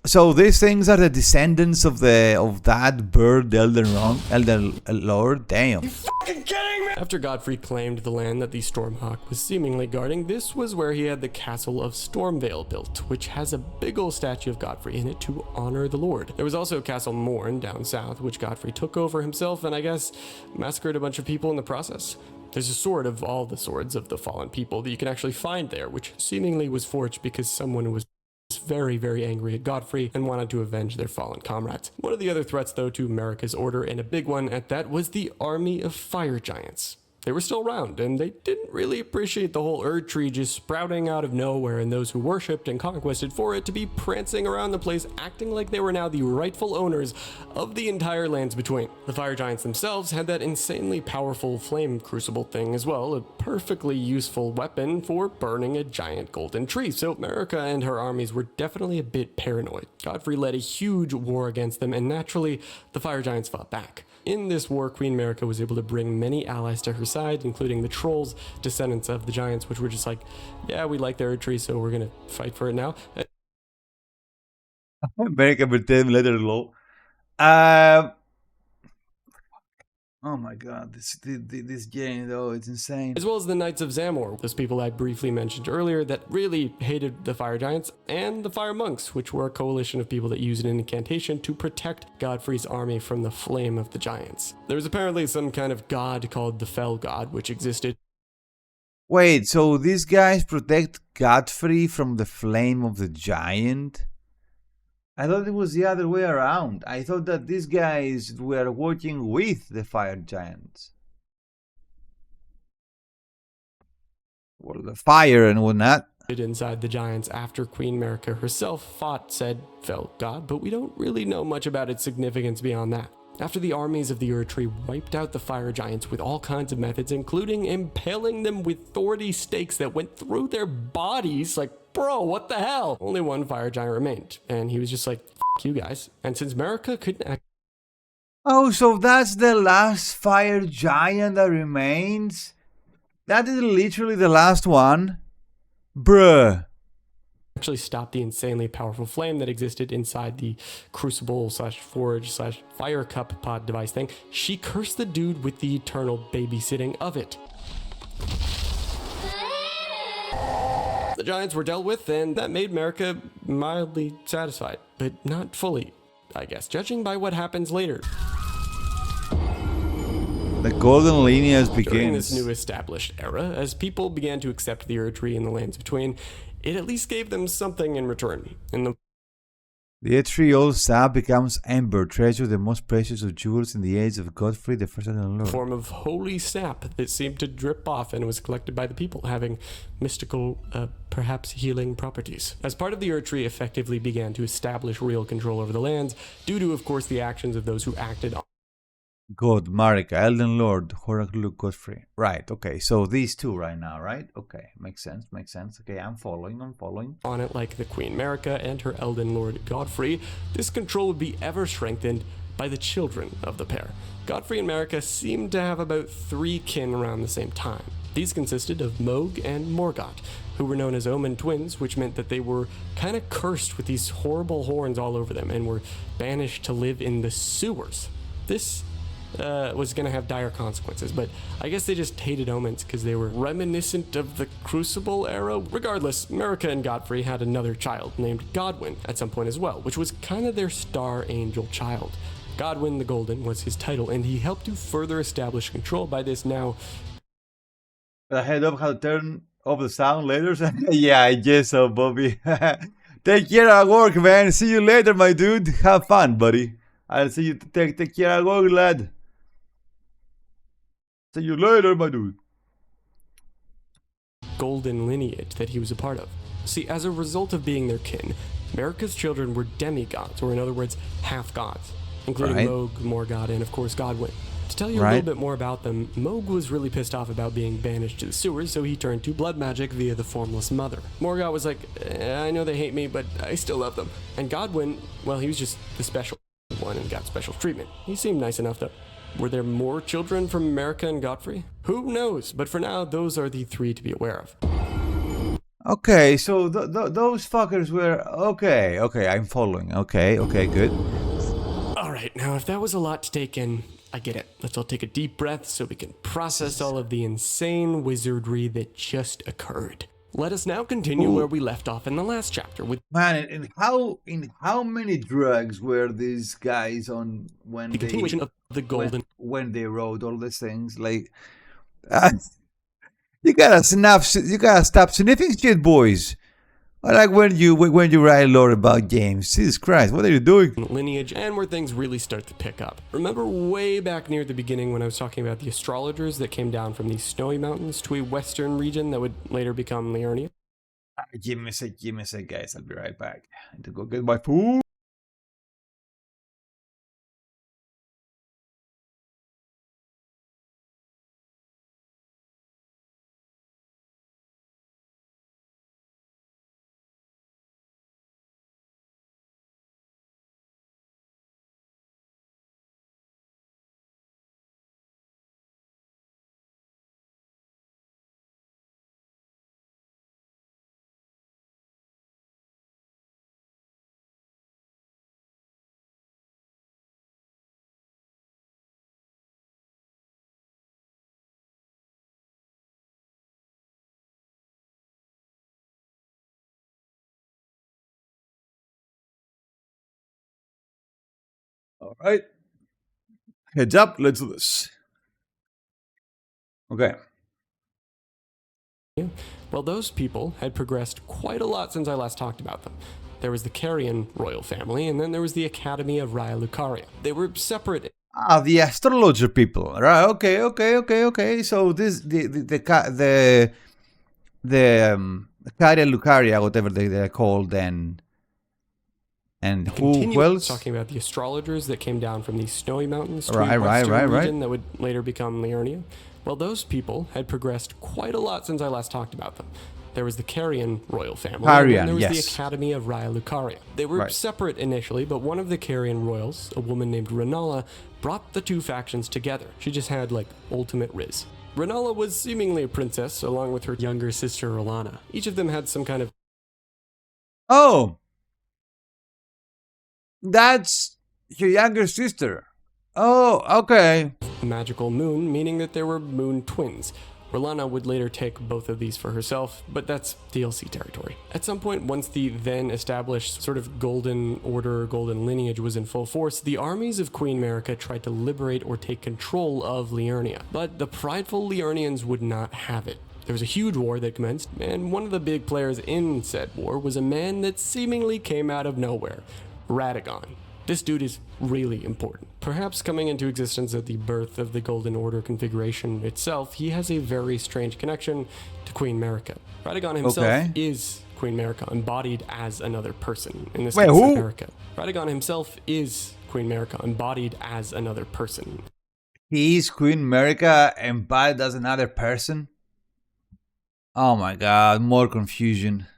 So these things are the descendants of that bird, Elden Lord. Damn. You fucking kidding me? After Godfrey claimed the land that the Stormhawk was seemingly guarding, this was where he had the castle of Stormvale built, which has a big ol' statue of Godfrey in it to honor the Lord. There was also Castle Morn down south, which Godfrey took over himself and I guess massacred a bunch of people in the process. There's a sword of all the swords of the fallen people that you can actually find there, which seemingly was forged because someone was very, very angry at Godfrey and wanted to avenge their fallen comrades. One of the other threats, though, to America's order, and a big one at that, was the army of fire giants. They were still around, and they didn't really appreciate the whole Erdtree just sprouting out of nowhere and those who worshipped and conquested for it to be prancing around the place acting like they were now the rightful owners of the entire lands between. The fire giants themselves had that insanely powerful flame crucible thing as well, a perfectly useful weapon for burning a giant golden tree, so America and her armies were definitely a bit paranoid. Godfrey led a huge war against them, and naturally, the fire giants fought back. In this war, Queen America was able to bring many allies to her side, including the trolls, descendants of the giants, which were just like, yeah, we like the Erdtree, so we're gonna fight for it now. America pretend letter low. Oh my god, this game though, it's insane. As well as the Knights of Zamor, those people I briefly mentioned earlier that really hated the fire giants, and the fire monks, which were a coalition of people that used an incantation to protect Godfrey's army from the flame of the giants. There was apparently some kind of god called the Fell God, which existed. Wait, so these guys protect Godfrey from the flame of the giant? I thought it was the other way around. I thought that these guys were working with the fire giants. Well, the fire and whatnot. Inside the giants after Queen America herself fought said Fell God, but we don't really know much about its significance beyond that. After the armies of the Erdtree wiped out the fire giants with all kinds of methods, including impaling them with thorny stakes that went through their bodies, like, bro, what the hell? Only one fire giant remained, and he was just like, F you guys. And since America couldn't act. Oh, so that's the last fire giant that remains? That is literally the last one? Bruh. Actually stop the insanely powerful flame that existed inside the crucible slash forge slash fire cup pod device thing. She cursed the dude with the eternal babysitting of it. The giants were dealt with, and that made America mildly satisfied, but not fully, I guess, judging by what happens later. The golden lineage During this begins. new established era, as people began to accept the Erdtree and the lands between, it at least gave them something in return. In the The ethereal sap becomes ember, treasure the most precious of jewels in the age of Godfrey, the first Elden Lord. form of holy sap that seemed to drip off and was collected by the people, having mystical, perhaps healing properties. As part of the Erdtree effectively began to establish real control over the lands, due to, of course, the actions of those who acted on God, Marika, Elden Lord, Oracle, Godfrey. Right, okay, so these two right now, right? Okay, makes sense. Okay, I'm following. on it, like the Queen Marika and her Elden Lord Godfrey. This control would be ever strengthened by the children of the pair. Godfrey and Marika seemed to have about 3 kin around the same time. These consisted of Moog and Morgott, who were known as Omen twins, which meant that they were kind of cursed with these horrible horns all over them and were banished to live in the sewers. This was going to have dire consequences, but I guess they just hated omens because they were reminiscent of the Crucible era. Regardless, Marika and Godfrey had another child named Godwyn at some point as well, which was kind of their star angel child. Godwyn the Golden was his title, and he helped to further establish control by this now. The head up how to turn off the sound later? Yeah, I guess so, Bobby. Take care at work, man. See you later, my dude. Have fun, buddy. I'll see you. Take care at work, lad. See you later, my dude. Golden lineage that he was a part of. See, as a result of being their kin, Marika's children were demigods, or in other words, half-gods, including Right. Moog, Morgott, and of course Godwyn. To tell you a Right. little bit more about them, Moog was really pissed off about being banished to the sewers, so he turned to blood magic via the Formless Mother. Morgott was like, I know they hate me, but I still love them. And Godwyn, well, he was just the special one and got special treatment. He seemed nice enough, though. Were there more children from Marika and Godfrey? Who knows? But for now, those are the 3 to be aware of. Okay, so those fuckers were okay. I'm following. Okay, good. All right, now if that was a lot to take in, I get it. Let's all take a deep breath so we can process all of the insane wizardry that just occurred. Let us now continue where we left off in the last chapter with Man, and how many drugs were these guys on when the they continuation of the golden. when they wrote all these things? Like, you gotta stop sniffing shit, boys. I like when you write a lot about games. Jesus Christ, what are you doing? Lineage and where things really start to pick up. Remember way back near the beginning when I was talking about the astrologers that came down from these snowy mountains to a western region that would later become Liurnia? Give me a sec, guys. I'll be right back. I need to go get my food. All right. Heads up. Let's do this. Okay. Well, those people had progressed quite a lot since I last talked about them. There was the Carian royal family, and then there was the Academy of Raya Lucaria. They were separate. The astrologer people, right? Okay. So this the Caria Lucaria, whatever they're called, and who else? Talking about the astrologers that came down from these snowy mountains to Right, a western right. region that would later become Liurnia. Well, those people had progressed quite a lot since I last talked about them. There was the Carian royal family, and then there was the Academy of Raya Lucaria. They were separate initially, but one of the Carian royals, a woman named Renala, brought the 2 factions together. She just had, like, ultimate riz. Renala was seemingly a princess, along with her younger sister, Rolana. Each of them had some kind of... Oh! That's your younger sister. Oh, okay. magical moon, meaning that there were moon twins. R'hllana would later take both of these for herself, but that's DLC territory. At some point, once the then established sort of Golden Order, Golden Lineage was in full force, the armies of Queen Marika tried to liberate or take control of Liurnia, but the prideful Liurnians would not have it. There was a huge war that commenced, and one of the big players in said war was a man that seemingly came out of nowhere, Radagon. This dude is really important. Perhaps coming into existence at the birth of the Golden Order configuration itself, he has a very strange connection to Queen Marika. Radagon himself is Queen Marika, embodied as another person. In this case, who? Marika. Radagon himself is Queen Marika, embodied as another person. He is Queen Marika embodied as another person? Oh my god, more confusion.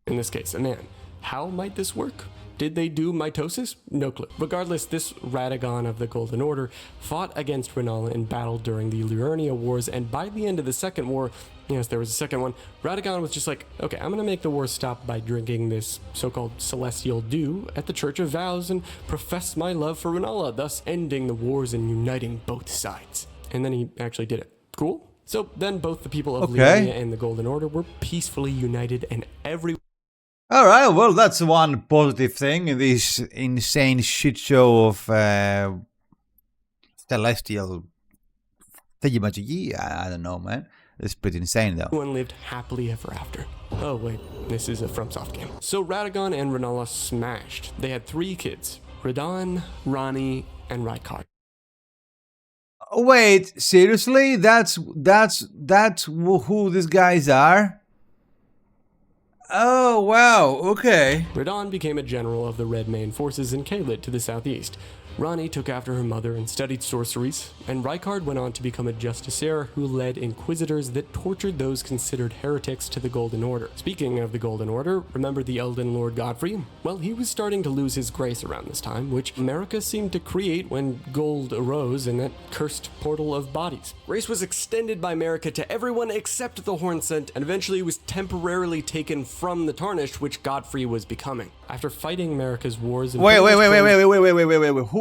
In this case, a man. How might this work? Did they do mitosis? No clue. Regardless, this Radagon of the Golden Order fought against R'hllana in battle during the Liurnia Wars, and by the end of the second war, yes, there was a second one, Radagon was just like, okay, I'm gonna make the war stop by drinking this so-called celestial dew at the Church of Vows and profess my love for R'hllana, thus ending the wars and uniting both sides. And then he actually did it. Cool? So then both the people of Liurnia and the Golden Order were peacefully united, and every... Alright, well, that's one positive thing in this insane shit show of celestial thingamajiggy. I don't know, man. It's pretty insane, though. Everyone lived happily ever after. Oh, wait, this is a FromSoft game. So Radagon and R'hllana smashed. They had 3 kids, Radahn, Ranni, and Rykard. Wait, seriously? That's who these guys are? Oh, wow, okay. Radahn became a general of the Red Mane forces in Caelid to the southeast. Ranni took after her mother and studied sorceries, and Rykard went on to become a justiciar who led inquisitors that tortured those considered heretics to the Golden Order. Speaking of the Golden Order, remember the Elden Lord Godfrey? Well, he was starting to lose his grace around this time, which Marika seemed to create when gold arose in that cursed portal of bodies. Grace was extended by Marika to everyone except the Hornsent, and eventually was temporarily taken from the Tarnished, which Godfrey was becoming. After fighting Marika's wars... Wait.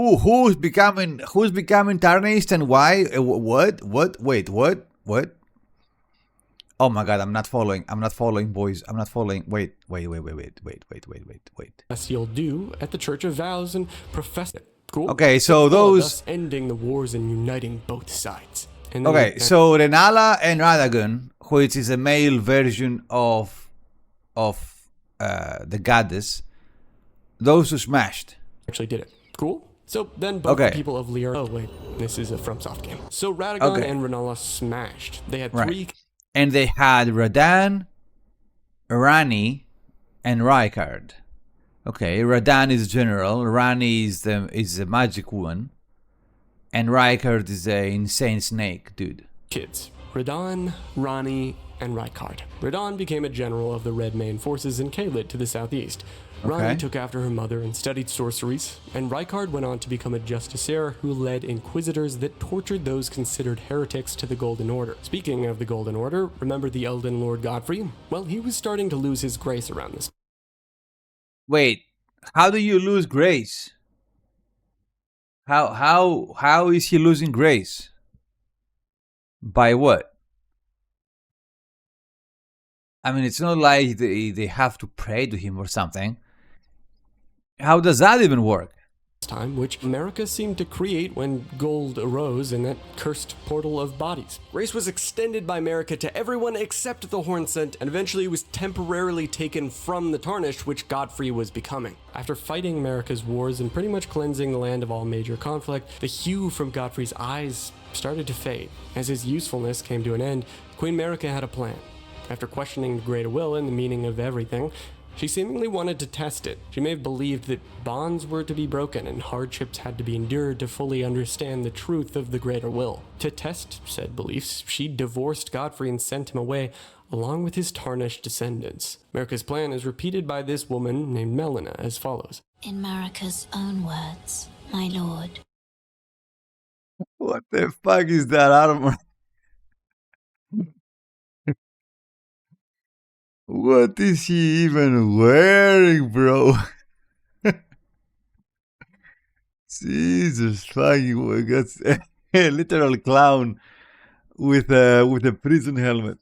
Who's becoming tarnished and why? What? Wait, what? Oh my god, I'm not following, boys. I'm not following. Wait. Celestial dew at the Church of Vows and profess it. Cool. Okay, so those... ending the wars and uniting both sides. And okay, so R'hllana and Radagon, which is a male version of the goddess, those who smashed. Actually did it. Cool. So then both the people of Liurnia... Oh wait, this is a FromSoft game. So Radagon and R'hllana smashed. They had 3... And they had Radahn, Ranni, and Rykard. Okay, Radahn is general, Ranni is the magic one, and Rykard is a insane snake dude. Kids. Radahn, Ranni, and Rykard. Radahn became a general of the Red Mane forces in Caelid to the southeast. Ranni took after her mother and studied sorceries, and Rykard went on to become a justiciar who led inquisitors that tortured those considered heretics to the Golden Order. Speaking of the Golden Order, remember the Elden Lord Godfrey? Well, he was starting to lose his grace around this. Wait, how do you lose grace? How is he losing grace? By what? I mean, it's not like they have to pray to him or something. How does that even work? Time, which Marika seemed to create when gold arose in that cursed portal of bodies. Grace was extended by Marika to everyone except the Hornsent, and eventually was temporarily taken from the Tarnished, which Godfrey was becoming. After fighting Marika's wars and pretty much cleansing the land of all major conflict, the hue from Godfrey's eyes started to fade. As his usefulness came to an end, Queen Marika had a plan. After questioning the Greater Will and the meaning of everything, she seemingly wanted to test it. She may have believed that bonds were to be broken and hardships had to be endured to fully understand the truth of the Greater Will. To test said beliefs, she divorced Godfrey and sent him away, along with his tarnished descendants. Marika's plan is repeated by this woman named Melina as follows. In Marika's own words, my lord. What the fuck is that armor? What is he even wearing, bro? Jesus fucking God. A literal clown with a prison helmet.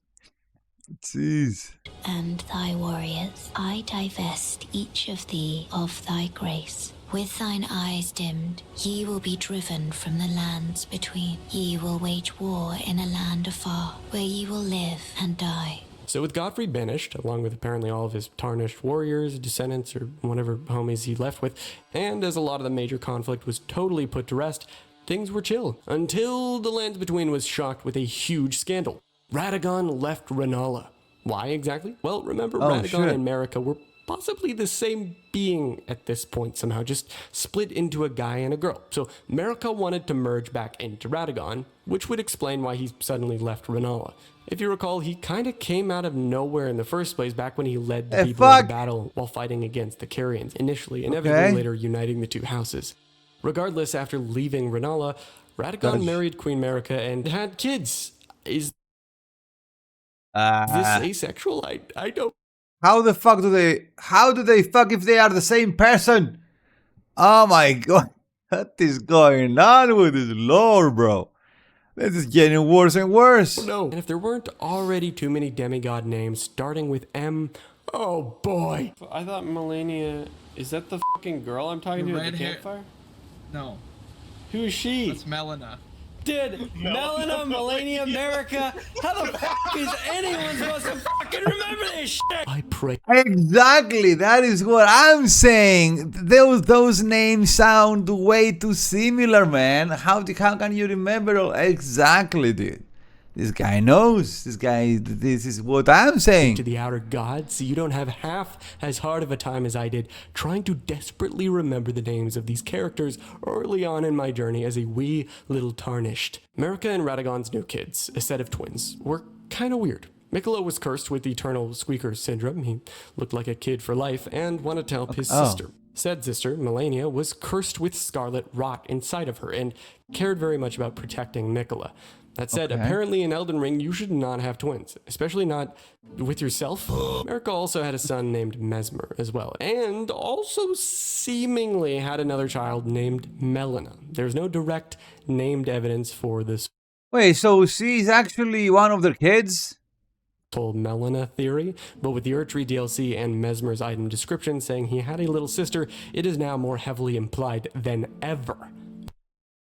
Jeez. And thy warriors, I divest each of thee of thy grace. With thine eyes dimmed, ye will be driven from the lands between. Ye will wage war in a land afar, where ye will live and die. So with Godfrey banished, along with apparently all of his tarnished warriors, descendants, or whatever homies he left with, and as a lot of the major conflict was totally put to rest, things were chill, until the lands between was shocked with a huge scandal. Radagon left Rennala. Why exactly? Well, remember Radagon and Marika were possibly the same being at this point somehow, just split into a guy and a girl. So Marika wanted to merge back into Radagon, which would explain why he suddenly left Rennala. If you recall, he kind of came out of nowhere in the first place back when he led the people in the battle while fighting against the Carians, initially, inevitably later uniting the two houses. Regardless, after leaving Rennala, Radagon married Queen Marika and had kids. Is this asexual? I don't. How do they fuck if they are the same person? Oh my god. What is going on with this lore, bro? This is getting worse and worse. No. And if there weren't already too many demigod names starting with M, oh boy. I thought Melania, is that the fucking girl I'm talking to at the campfire? No. Who is she? That's Melina. Dude, Melina, Melania, Marika, how the fuck is anyone supposed to fucking remember this shit? I pray. Exactly, that is what I'm saying. Those names sound way too similar, man. How can you remember all? Exactly, dude. This guy knows. This is what I'm saying. To the outer gods, so you don't have half as hard of a time as I did trying to desperately remember the names of these characters early on in my journey as a wee little tarnished. Marika and Radagon's new kids, a set of twins, were kind of weird. Miquella was cursed with eternal squeaker syndrome. He looked like a kid for life and wanted to help his sister. Said sister, Melania, was cursed with scarlet rot inside of her and cared very much about protecting Miquella. That said, apparently in Elden Ring, you should not have twins, especially not with yourself. Marika also had a son named Mesmer as well, and also seemingly had another child named Melina. There's no direct named evidence for this. Wait, so she's actually one of their kids? Whole Melina theory, but with the Erdtree DLC and Mesmer's item description saying he had a little sister, it is now more heavily implied than ever.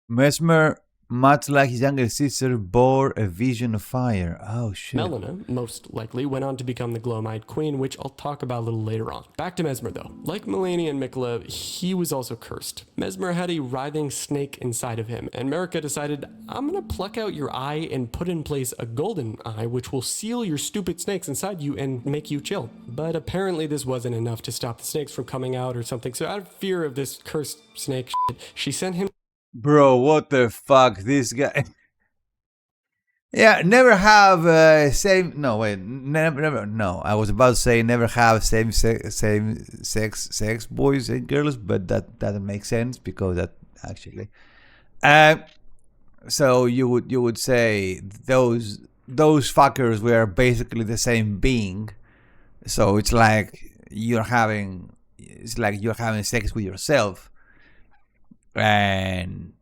Mesmer, much like his younger sister, bore a vision of fire. Oh, shit. Melina, most likely, went on to become the Gloam-eyed Queen, which I'll talk about a little later on. Back to Mesmer, though. Like Melania and Miquella, he was also cursed. Mesmer had a writhing snake inside of him, and Marika decided, I'm gonna pluck out your eye and put in place a golden eye, which will seal your stupid snakes inside you and make you chill. But apparently this wasn't enough to stop the snakes from coming out or something, so out of fear of this cursed snake shit, she sent him. Bro, what the fuck, this guy. Yeah, never have same. No, wait, never. No, I was about to say never have same sex boys and girls, but that doesn't make sense because that actually. So you would say those fuckers were basically the same being. So it's like you're having sex with yourself and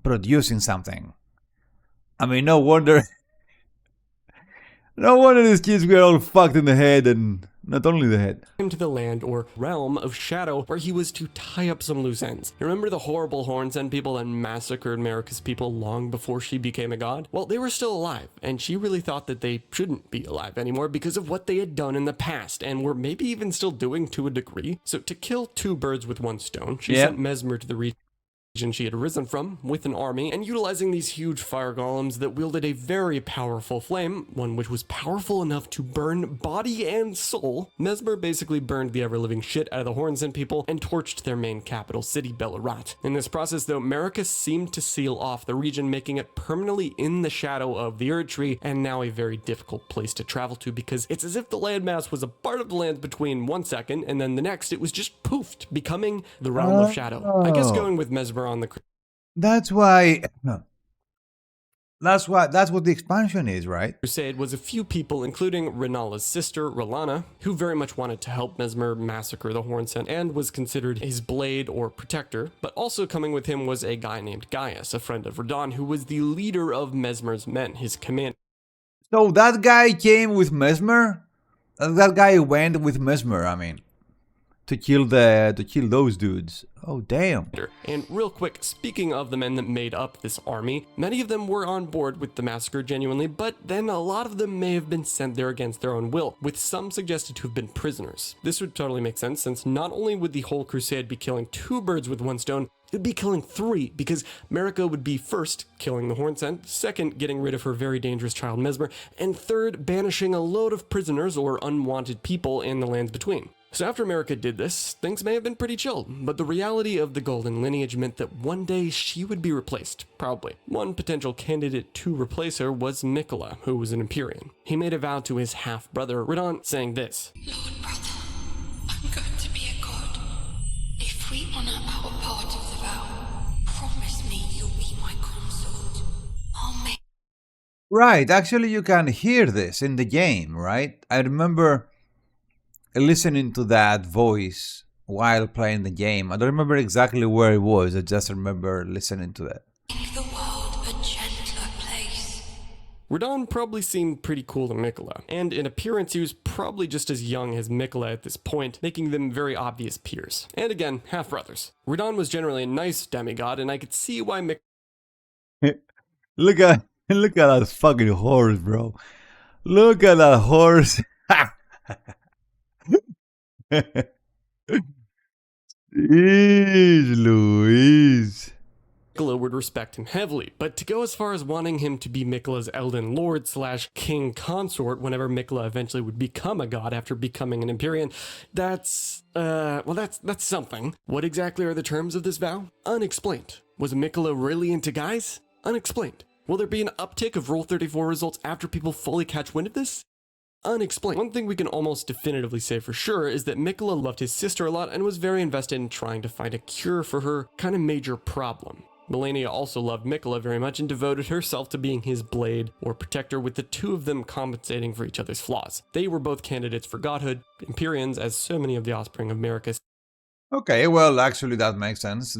producing something. I mean, no wonder these kids were all fucked in the head, and not only the head. Him to the land or realm of shadow where he was to tie up some loose ends. You remember the horrible Horns End people that massacred Marika's people long before she became a god? Well, they were still alive, and she really thought that they shouldn't be alive anymore because of what they had done in the past, and were maybe even still doing to a degree. So to kill two birds with one stone, she sent Mesmer to the region she had arisen from with an army, and utilizing these huge fire golems that wielded a very powerful flame, one which was powerful enough to burn body and soul, Mesmer basically burned the ever-living shit out of the Hornsend people and torched their main capital city, Bellerat. In this process, though, Marika seemed to seal off the region, making it permanently in the shadow of the Erdtree, and now a very difficult place to travel to because it's as if the landmass was a part of the land between 1 second and then the next it was just poofed, becoming the realm of shadow. I guess going with Mesmer on the... That's why That's what the expansion is, right? Crusade was a few people, including Renala's sister, R'hllana, who very much wanted to help Mesmer massacre the Hornsent and was considered his blade or protector, but also coming with him was a guy named Gaius, a friend of Radahn, who was the leader of Mesmer's men, his commander. So that guy came with Mesmer? That guy went with Mesmer, I mean, to kill those dudes. Oh, damn. And real quick, speaking of the men that made up this army, many of them were on board with the massacre genuinely, but then a lot of them may have been sent there against their own will, with some suggested to have been prisoners. This would totally make sense, since not only would the whole crusade be killing 2 birds with 1 stone, it would be killing 3, because Marika would be first killing the Hornsent, second getting rid of her very dangerous child Mesmer, and third banishing a load of prisoners or unwanted people in the lands between. So after Marika did this, things may have been pretty chill, but the reality of the Golden Lineage meant that one day she would be replaced, probably. One potential candidate to replace her was Miquella, who was an Empyrean. He made a vow to his half-brother, Radahn, saying this: Lord brother, I'm going to be a god. If we honor our part of the vow, promise me you'll be my consort. I'll make... Right, actually you can hear this in the game, right? I remember listening to that voice while playing the game. I don't remember exactly where it was, I just remember listening to that. Make the world a gentler place. Radahn probably seemed pretty cool to Miquella, and in appearance he was probably just as young as Miquella at this point, making them very obvious peers. And again, half-brothers. Radahn was generally a nice demigod, and I could see why Look at that fucking horse, bro. Look at that horse. Jeez Louise. Miquella would respect him heavily, but to go as far as wanting him to be Miquella's Elden Lord / king consort whenever Miquella eventually would become a god after becoming an Empyrean, that's something. What exactly are the terms of this vow? Unexplained. Was Miquella really into guys? Unexplained. Will there be an uptick of Rule 34 results after people fully catch wind of this? Unexplained. One thing we can almost definitively say for sure is that Miquella loved his sister a lot and was very invested in trying to find a cure for her kind of major problem. Melania also loved Miquella very much and devoted herself to being his blade or protector, with the 2 of them compensating for each other's flaws. They were both candidates for godhood, Empyreans, as so many of the offspring of Marika Okay, well, actually that makes sense.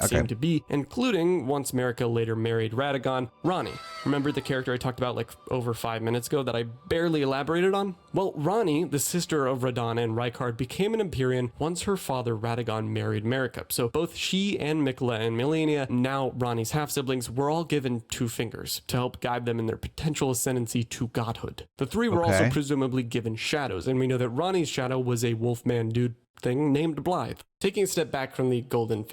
seemed to be, including, once Marika later married Radagon, Ranni. Remember the character I talked about like over 5 minutes ago that I barely elaborated on? Well, Ranni, the sister of Radahn and Rykard, became an Empyrean once her father Radagon married Marika. So both she and Miquella and Melania, now Ranni's half-siblings, were all given 2 fingers to help guide them in their potential ascendancy to godhood. The 3 were also presumably given shadows, and we know that Ranni's shadow was a wolfman dude thing named Blythe. Taking a step back from the Golden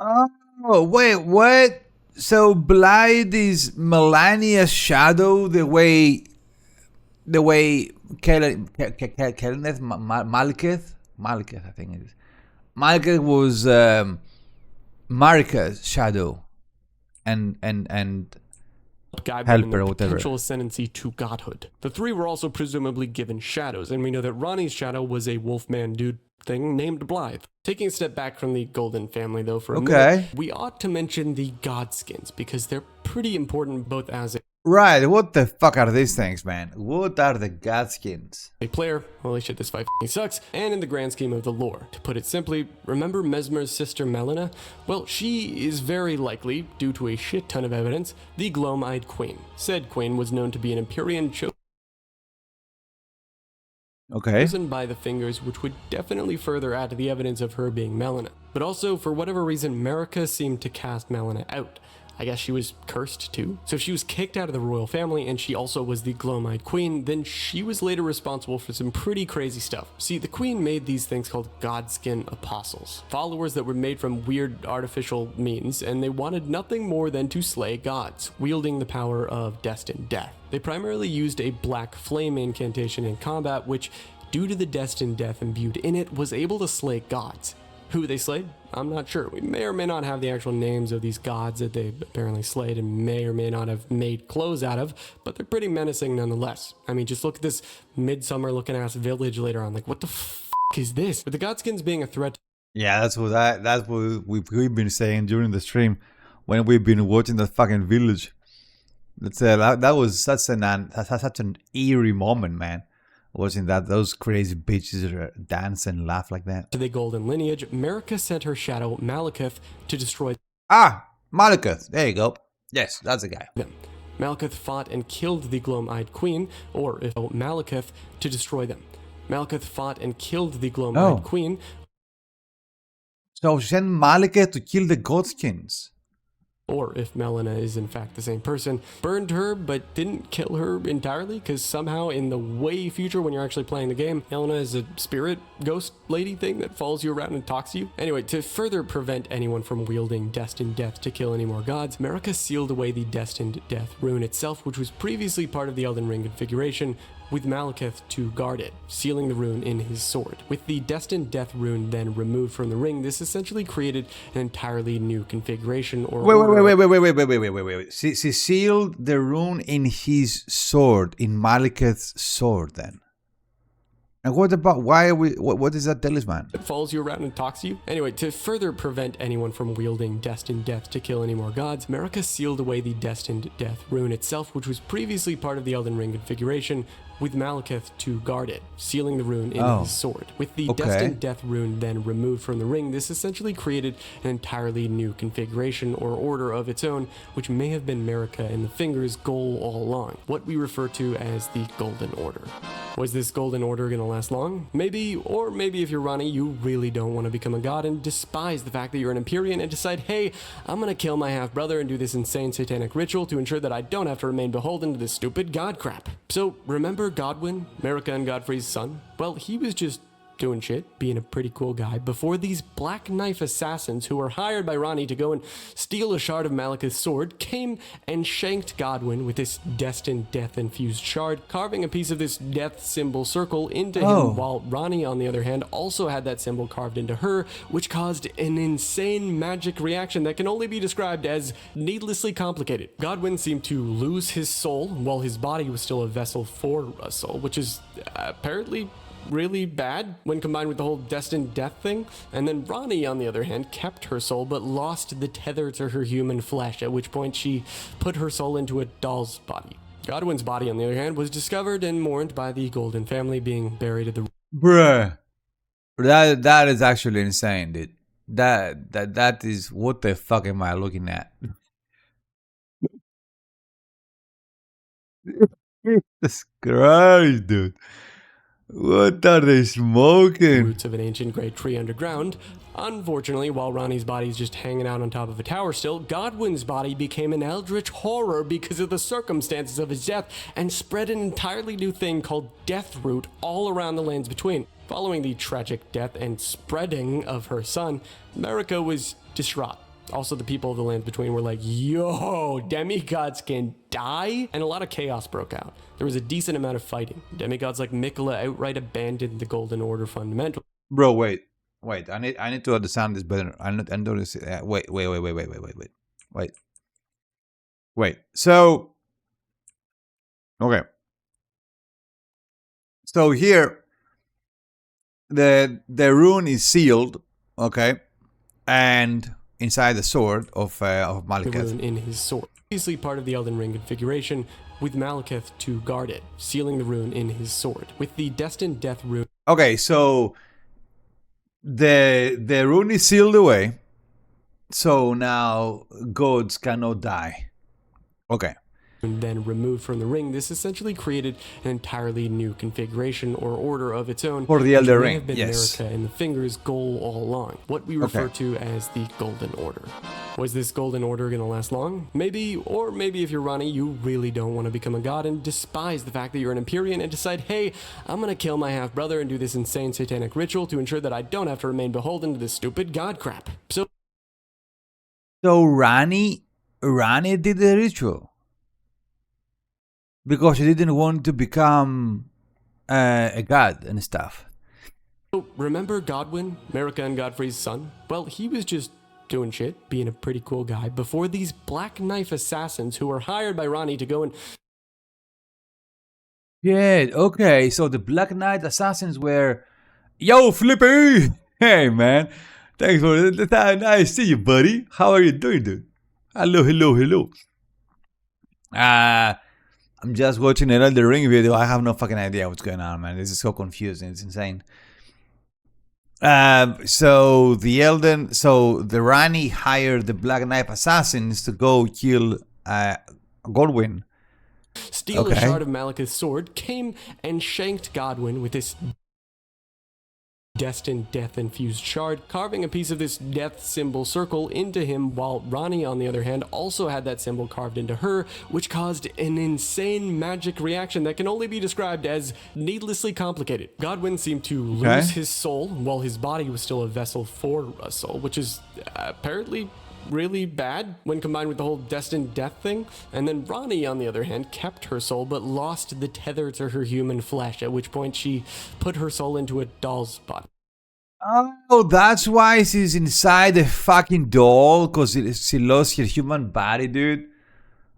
Oh, wait, what? So Blythe is Melania's shadow the way Malekith, Malekith, I think it is. Malekith was Marika's shadow and guide helper them in their or whatever. potential ascendancy to godhood. The 3 were also presumably given shadows, and we know that Ranni's shadow was a wolfman dude thing named Blythe. Taking a step back from the Golden family though for a minute, we ought to mention the Godskins because they're pretty important both as Right, what the fuck are these things, man? What are the Godskins? a player, holy shit this fight sucks, and in the grand scheme of the lore. To put it simply, remember Mesmer's sister Melina? Well, she is very likely, due to a shit ton of evidence, the Gloam-Eyed Queen. Said queen was known to be an Empyrean chosen by the fingers, which would definitely further add to the evidence of her being Melina. But also, for whatever reason, Marika seemed to cast Melina out. I guess she was cursed too. So if she was kicked out of the royal family and she also was the Gloam-Eyed Queen, then she was later responsible for some pretty crazy stuff. See, the queen made these things called Godskin Apostles, followers that were made from weird artificial means, and they wanted nothing more than to slay gods, wielding the power of destined death. They primarily used a black flame incantation in combat, which, due to the destined death imbued in it, was able to slay gods. Who they slayed? I'm not sure. We may or may not have the actual names of these gods that they apparently slayed and may or may not have made clothes out of, but they're pretty menacing nonetheless. I mean, just look at this midsummer looking ass village later on. Like, what the fuck is this? With the Godskins being a threat. Yeah, that's what we've been saying during the stream. when we've been watching that fucking village. That was such an eerie moment, man. Watching those crazy bitches dance and laugh like that. To the golden lineage, Marika sent her shadow Malekith to destroy Malekith. There you go. Yes, that's the guy. them. Malekith fought and killed the Gloam-Eyed Queen, or if Malekith, to destroy them. Malekith fought and killed the Gloam-Eyed Queen. So she sent Malekith to kill the Godskins. Or if Melina is in fact the same person, burned her but didn't kill her entirely, because somehow in the way future when you're actually playing the game, Melina is a spirit ghost lady thing that follows you around and talks to you. Anyway, to further prevent anyone from wielding Destined Death to kill any more gods, Marika sealed away the Destined Death rune itself, which was previously part of the Elden Ring configuration, with Malekith to guard it, sealing the rune in his sword. With the Destined Death rune then removed from the ring, this essentially created an entirely new configuration or Wait. She sealed the rune in his sword, in Malekith's sword then. And what about, what is that talisman? It follows you around and talks to you. Anyway, to further prevent anyone from wielding Destined Death to kill any more gods, Marika sealed away the Destined Death rune itself, which was previously part of the Elden Ring configuration, with Malekith to guard it, sealing the rune in his sword. With the Destined Death rune then removed from the ring, this essentially created an entirely new configuration or order of its own, which may have been Marika and the Finger's goal all along, what we refer to as the Golden Order. Was this Golden Order going to last long? Maybe, or maybe if you're Ranni, you really don't want to become a god and despise the fact that you're an Empyrean and decide, hey, I'm going to kill my half-brother and do this insane satanic ritual to ensure that I don't have to remain beholden to this stupid god crap. So remember Godwyn, Marika and Godfrey's son? Well, he was just doing shit, being a pretty cool guy, before these Black Knife assassins who were hired by Ranni to go and steal a shard of Malekith's sword came and shanked Godwyn with this Destined Death-infused shard, carving a piece of this death symbol circle into him, while Ranni, on the other hand, also had that symbol carved into her, which caused an insane magic reaction that can only be described as needlessly complicated. Godwyn seemed to lose his soul, while his body was still a vessel for a soul, which is apparently really bad when combined with the whole Destined Death thing. And then Ranni, on the other hand, kept her soul but lost the tether to her human flesh, at which point she put her soul into a doll's body. Godwyn's body, on the other hand, was discovered and mourned by the Golden family, being buried at the... Bruh. That is actually insane, dude. That is, what the fuck am I looking at? Jesus Christ, dude. What are they smoking? Roots of an ancient great tree underground. Unfortunately, while Ranni's body is just hanging out on top of a tower still, Godwyn's body became an eldritch horror because of the circumstances of his death and spread an entirely new thing called Deathroot all around the lands between. Following the tragic death and spreading of her son, Marika was distraught. Also, the people of the lands between were like, yo, demigods can die? And a lot of chaos broke out. There was a decent amount of fighting. Demigods like Miquella outright abandoned the Golden Order fundamentals. Bro, wait. I need to understand this better. Wait. So, okay. So here, the rune is sealed, okay, and inside the sword of Malekith. The rune in his sword. Obviously part of the Elden Ring configuration, with Malekith to guard it, sealing the rune in his sword. With the Destined Death rune... Okay, so the rune is sealed away, so now gods cannot die. Okay. And then removed from the ring, this essentially created an entirely new configuration or order of its own for the Elden Ring. May have been Marika and the Finger's goal all along, what we refer to as the Golden Order. Was this Golden Order going to last long? Maybe, or maybe if you're Ranni, you really don't want to become a god and despise the fact that you're an Empyrean and decide, hey, I'm going to kill my half-brother and do this insane satanic ritual to ensure that I don't have to remain beholden to this stupid god crap. So Ranni did the ritual because she didn't want to become a god and stuff. So remember Godwyn, Marika and Godfrey's son? Well, he was just doing shit, being a pretty cool guy, before these Black Knife assassins who were hired by Ranni to go and... Yeah, okay, so the Black Knight assassins were... Yo, Flippy! Hey, man. Thanks for that. Nice to see you, buddy. How are you doing, dude? Hello, hello, hello. I'm just watching an Elden Ring video. I have no fucking idea what's going on, man. This is so confusing. It's insane. So the Rani hired the Black Knight assassins to go kill Godwin. Steal a shard of Malekith's sword, came and shanked Godwin with this destined death-infused shard, carving a piece of this death symbol circle into him, while Rani, on the other hand, also had that symbol carved into her, which caused an insane magic reaction that can only be described as needlessly complicated. Godwin seemed to lose his soul, while his body was still a vessel for a soul, which is apparently really bad when combined with the whole destined death thing. And then Rani, on the other hand, kept her soul but lost the tether to her human flesh, at which point she put her soul into a doll's body. Oh, that's why she's inside the fucking doll, because she lost her human body, dude.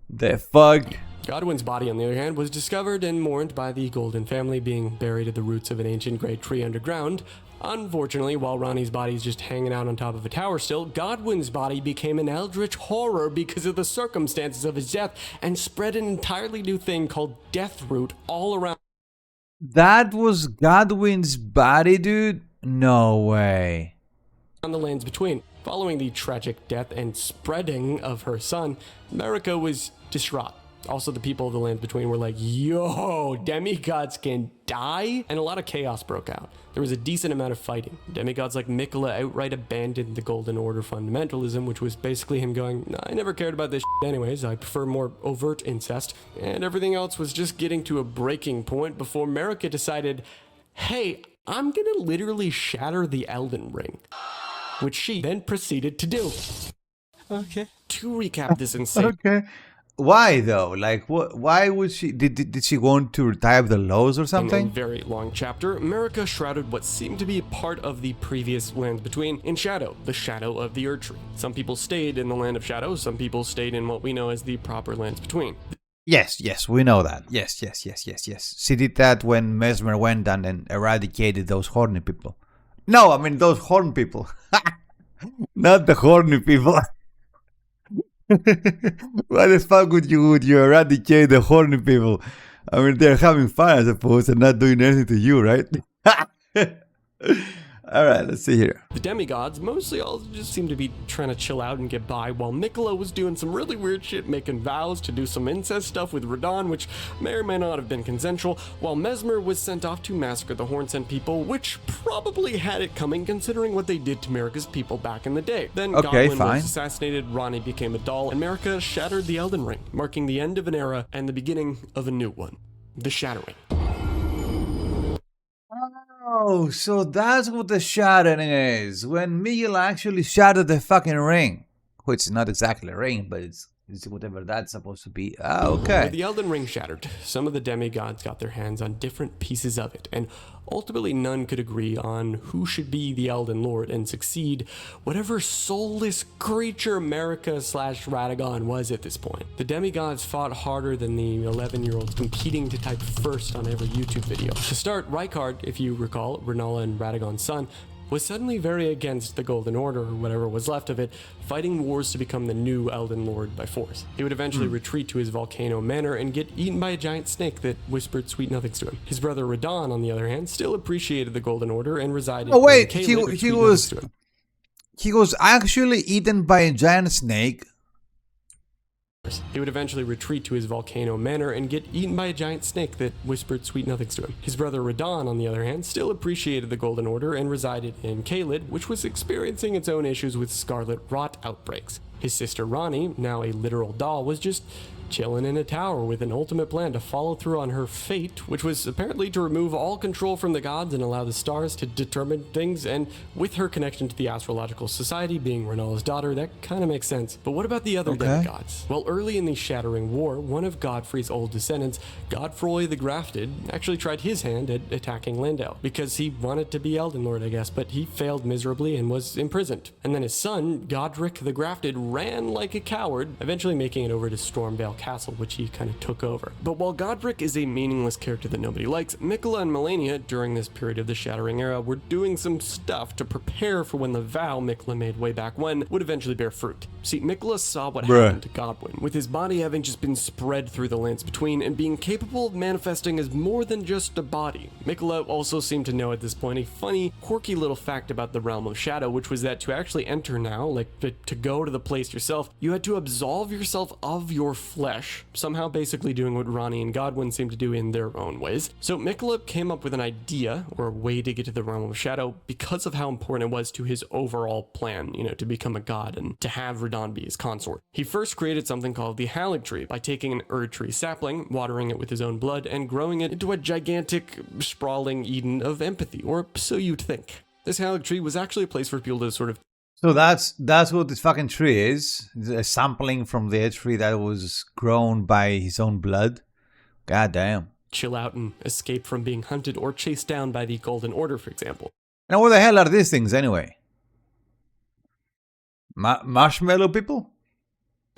The fuck? Godwin's body, on the other hand, was discovered and mourned by the Golden family, being buried at the roots of an ancient great tree underground. Unfortunately, while Rani's body is just hanging out on top of a tower still, Godwin's body became an eldritch horror because of the circumstances of his death and spread an entirely new thing called Deathroot all around. That was Godwin's body, dude? No way. On the lands between. Following the tragic death and spreading of her son, Marika was distraught. Also, the people of the lands between were like, yo, demigods can die? And a lot of chaos broke out. There was a decent amount of fighting. Demigods like Miquella outright abandoned the Golden Order fundamentalism, which was basically him going, nah, I never cared about this shit anyways, I prefer more overt incest. And everything else was just getting to a breaking point before Marika decided, hey, I'm gonna literally shatter the Elden Ring. Which she then proceeded to do. Okay. To recap this insane... Okay. Why though? Like, what? Why would she? Did she want to retype the laws or something? In a very long chapter, Marika shrouded what seemed to be part of the previous Lands Between in shadow, the shadow of the Erdtree. Some people stayed in the Land of Shadow, some people stayed in what we know as the proper Lands Between. Yes, we know that. Yes. She did that when Mesmer went down and eradicated those horny people. No, I mean those horn people. Not the horny people. Why the fuck would you eradicate the horny people? I mean, they're having fun, I suppose, and not doing anything to you, right? Alright, let's see here. The demigods mostly all just seemed to be trying to chill out and get by, while Miquella was doing some really weird shit, making vows to do some incest stuff with Radahn, which may or may not have been consensual, while Mesmer was sent off to massacre the Hornsent people, which probably had it coming considering what they did to Marika's people back in the day. Then Godwin was assassinated, Rani became a doll, and Marika shattered the Elden Ring, marking the end of an era and the beginning of a new one. The Shattering. Oh, so that's what the shattering is. When Miguel actually shattered the fucking ring. Which is not exactly a ring, but it's whatever that's supposed to be. Ah, okay. With the Elden Ring shattered, some of the demigods got their hands on different pieces of it, and ultimately none could agree on who should be the Elden Lord and succeed whatever soulless creature Marika/Radagon was at this point. The demigods fought harder than the 11-year-olds competing to type first on every YouTube video. To start, Rykard, if you recall, Rennala and Radagon's son, was suddenly very against the Golden Order, or whatever was left of it, fighting wars to become the new Elden Lord by force. He would eventually retreat to his volcano manor and get eaten by a giant snake that whispered sweet nothings to him. His brother Radahn, on the other hand, still appreciated the Golden Order and resided in Caelid, he was actually eaten by a giant snake. He would eventually retreat to his volcano manor and get eaten by a giant snake that whispered sweet nothings to him. His brother Radahn, on the other hand, still appreciated the Golden Order and resided in Caelid, which was experiencing its own issues with scarlet rot outbreaks. His sister Rani, now a literal doll, was just chilling in a tower with an ultimate plan to follow through on her fate, which was apparently to remove all control from the gods and allow the stars to determine things, and with her connection to the Astrological Society being Rennala's daughter, that kind of makes sense. But what about the other demigods? Well, early in the Shattering War, one of Godfrey's old descendants, Godfroy the Grafted, actually tried his hand at attacking Lindau, because he wanted to be Elden Lord, I guess, but he failed miserably and was imprisoned. And then his son, Godric the Grafted, ran like a coward, eventually making it over to Stormvale castle, which he kind of took over. But while Godric is a meaningless character that nobody likes, Miquella and Melania, during this period of the Shattering era, were doing some stuff to prepare for when the vow Miquella made way back when would eventually bear fruit. See, Miquella saw what happened to Godwyn, with his body having just been spread through the lands between and being capable of manifesting as more than just a body. Miquella also seemed to know at this point a funny, quirky little fact about the Realm of Shadow, which was that to actually enter now, like to go to the place yourself, you had to absolve yourself of your flesh, somehow basically doing what Ranni and Godwyn seemed to do in their own ways. So Miquella came up with an idea, or a way to get to the Realm of Shadow, because of how important it was to his overall plan, to become a god and to have Radahn be his consort. He first created something called the Halig Tree by taking an Erd Tree sapling, watering it with his own blood, and growing it into a gigantic, sprawling Eden of empathy, or so you'd think. This Halig Tree was actually a place for people to sort of... So that's what this fucking tree is. It's a sampling from the tree that was grown by his own blood. God damn. chill out and escape from being hunted or chased down by the Golden Order, for example. Now, what the hell are these things anyway? Marshmallow people?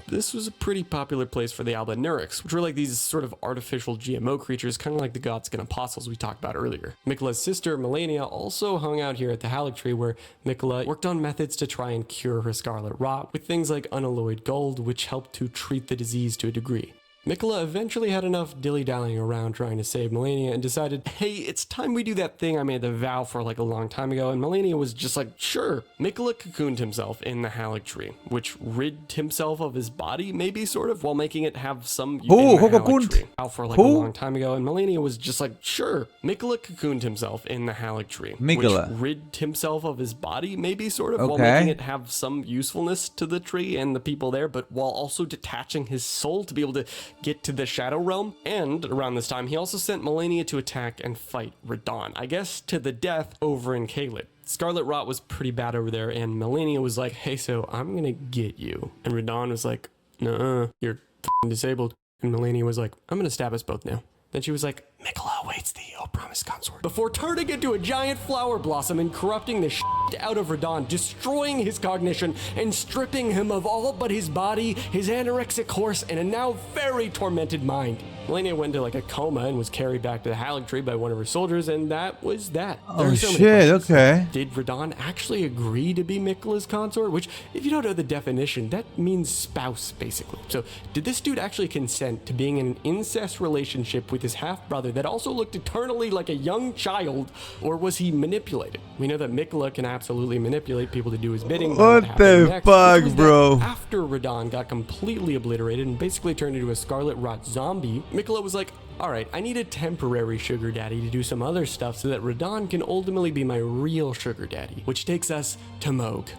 This was a pretty popular place for the Albanurics, which were like these sort of artificial GMO creatures, kind of like the Godskin Apostles we talked about earlier. Miquella's sister, Melania, also hung out here at the Halig Tree, where Miquella worked on methods to try and cure her scarlet rot with things like unalloyed gold, which helped to treat the disease to a degree. Miquella eventually had enough dilly-dallying around trying to save Melania and decided, hey, it's time we do that thing I made the vow for like a long time ago, and Melania was just like, sure. Miquella cocooned himself in the Halig Tree, which rid himself of his body, maybe, sort of, while making it have some Who cocooned? For like a long time ago, and Melania was just like, sure. Miquella cocooned himself in the Halig Tree, Miquella. which rid himself of his body, maybe, sort of, while making it have some usefulness to the tree and the people there, but while also detaching his soul to be able to get to the Shadow Realm. And around this time, he also sent Melania to attack and fight Radahn, I guess to the death over in Caelid. Scarlet Rot was pretty bad over there, and Melania was like, hey, so I'm gonna get you. And Radahn was like, nuh-uh, you're disabled. And Melania was like, I'm gonna stab us both now. Then she was like, Miquella awaits thee, O promised consort. Before turning into a giant flower blossom and corrupting the shit out of Radahn, destroying his cognition and stripping him of all but his body, his anorexic horse, and a now very tormented mind. Melania went into like a coma and was carried back to the Halig Tree by one of her soldiers, and that was that. Oh shit, okay. Did Radahn actually agree to be Miquella's consort? Which, if you don't know the definition, that means spouse, basically. So, did this dude actually consent to being in an incest relationship with his half-brother that also looked eternally like a young child, or was he manipulated? We know that Miquella can absolutely manipulate people to do his bidding. What the fuck, bro? After Radahn got completely obliterated and basically turned into a Scarlet Rot zombie, Miquella was like, alright, I need a temporary sugar daddy to do some other stuff so that Radahn can ultimately be my real sugar daddy. Which takes us to Mohg.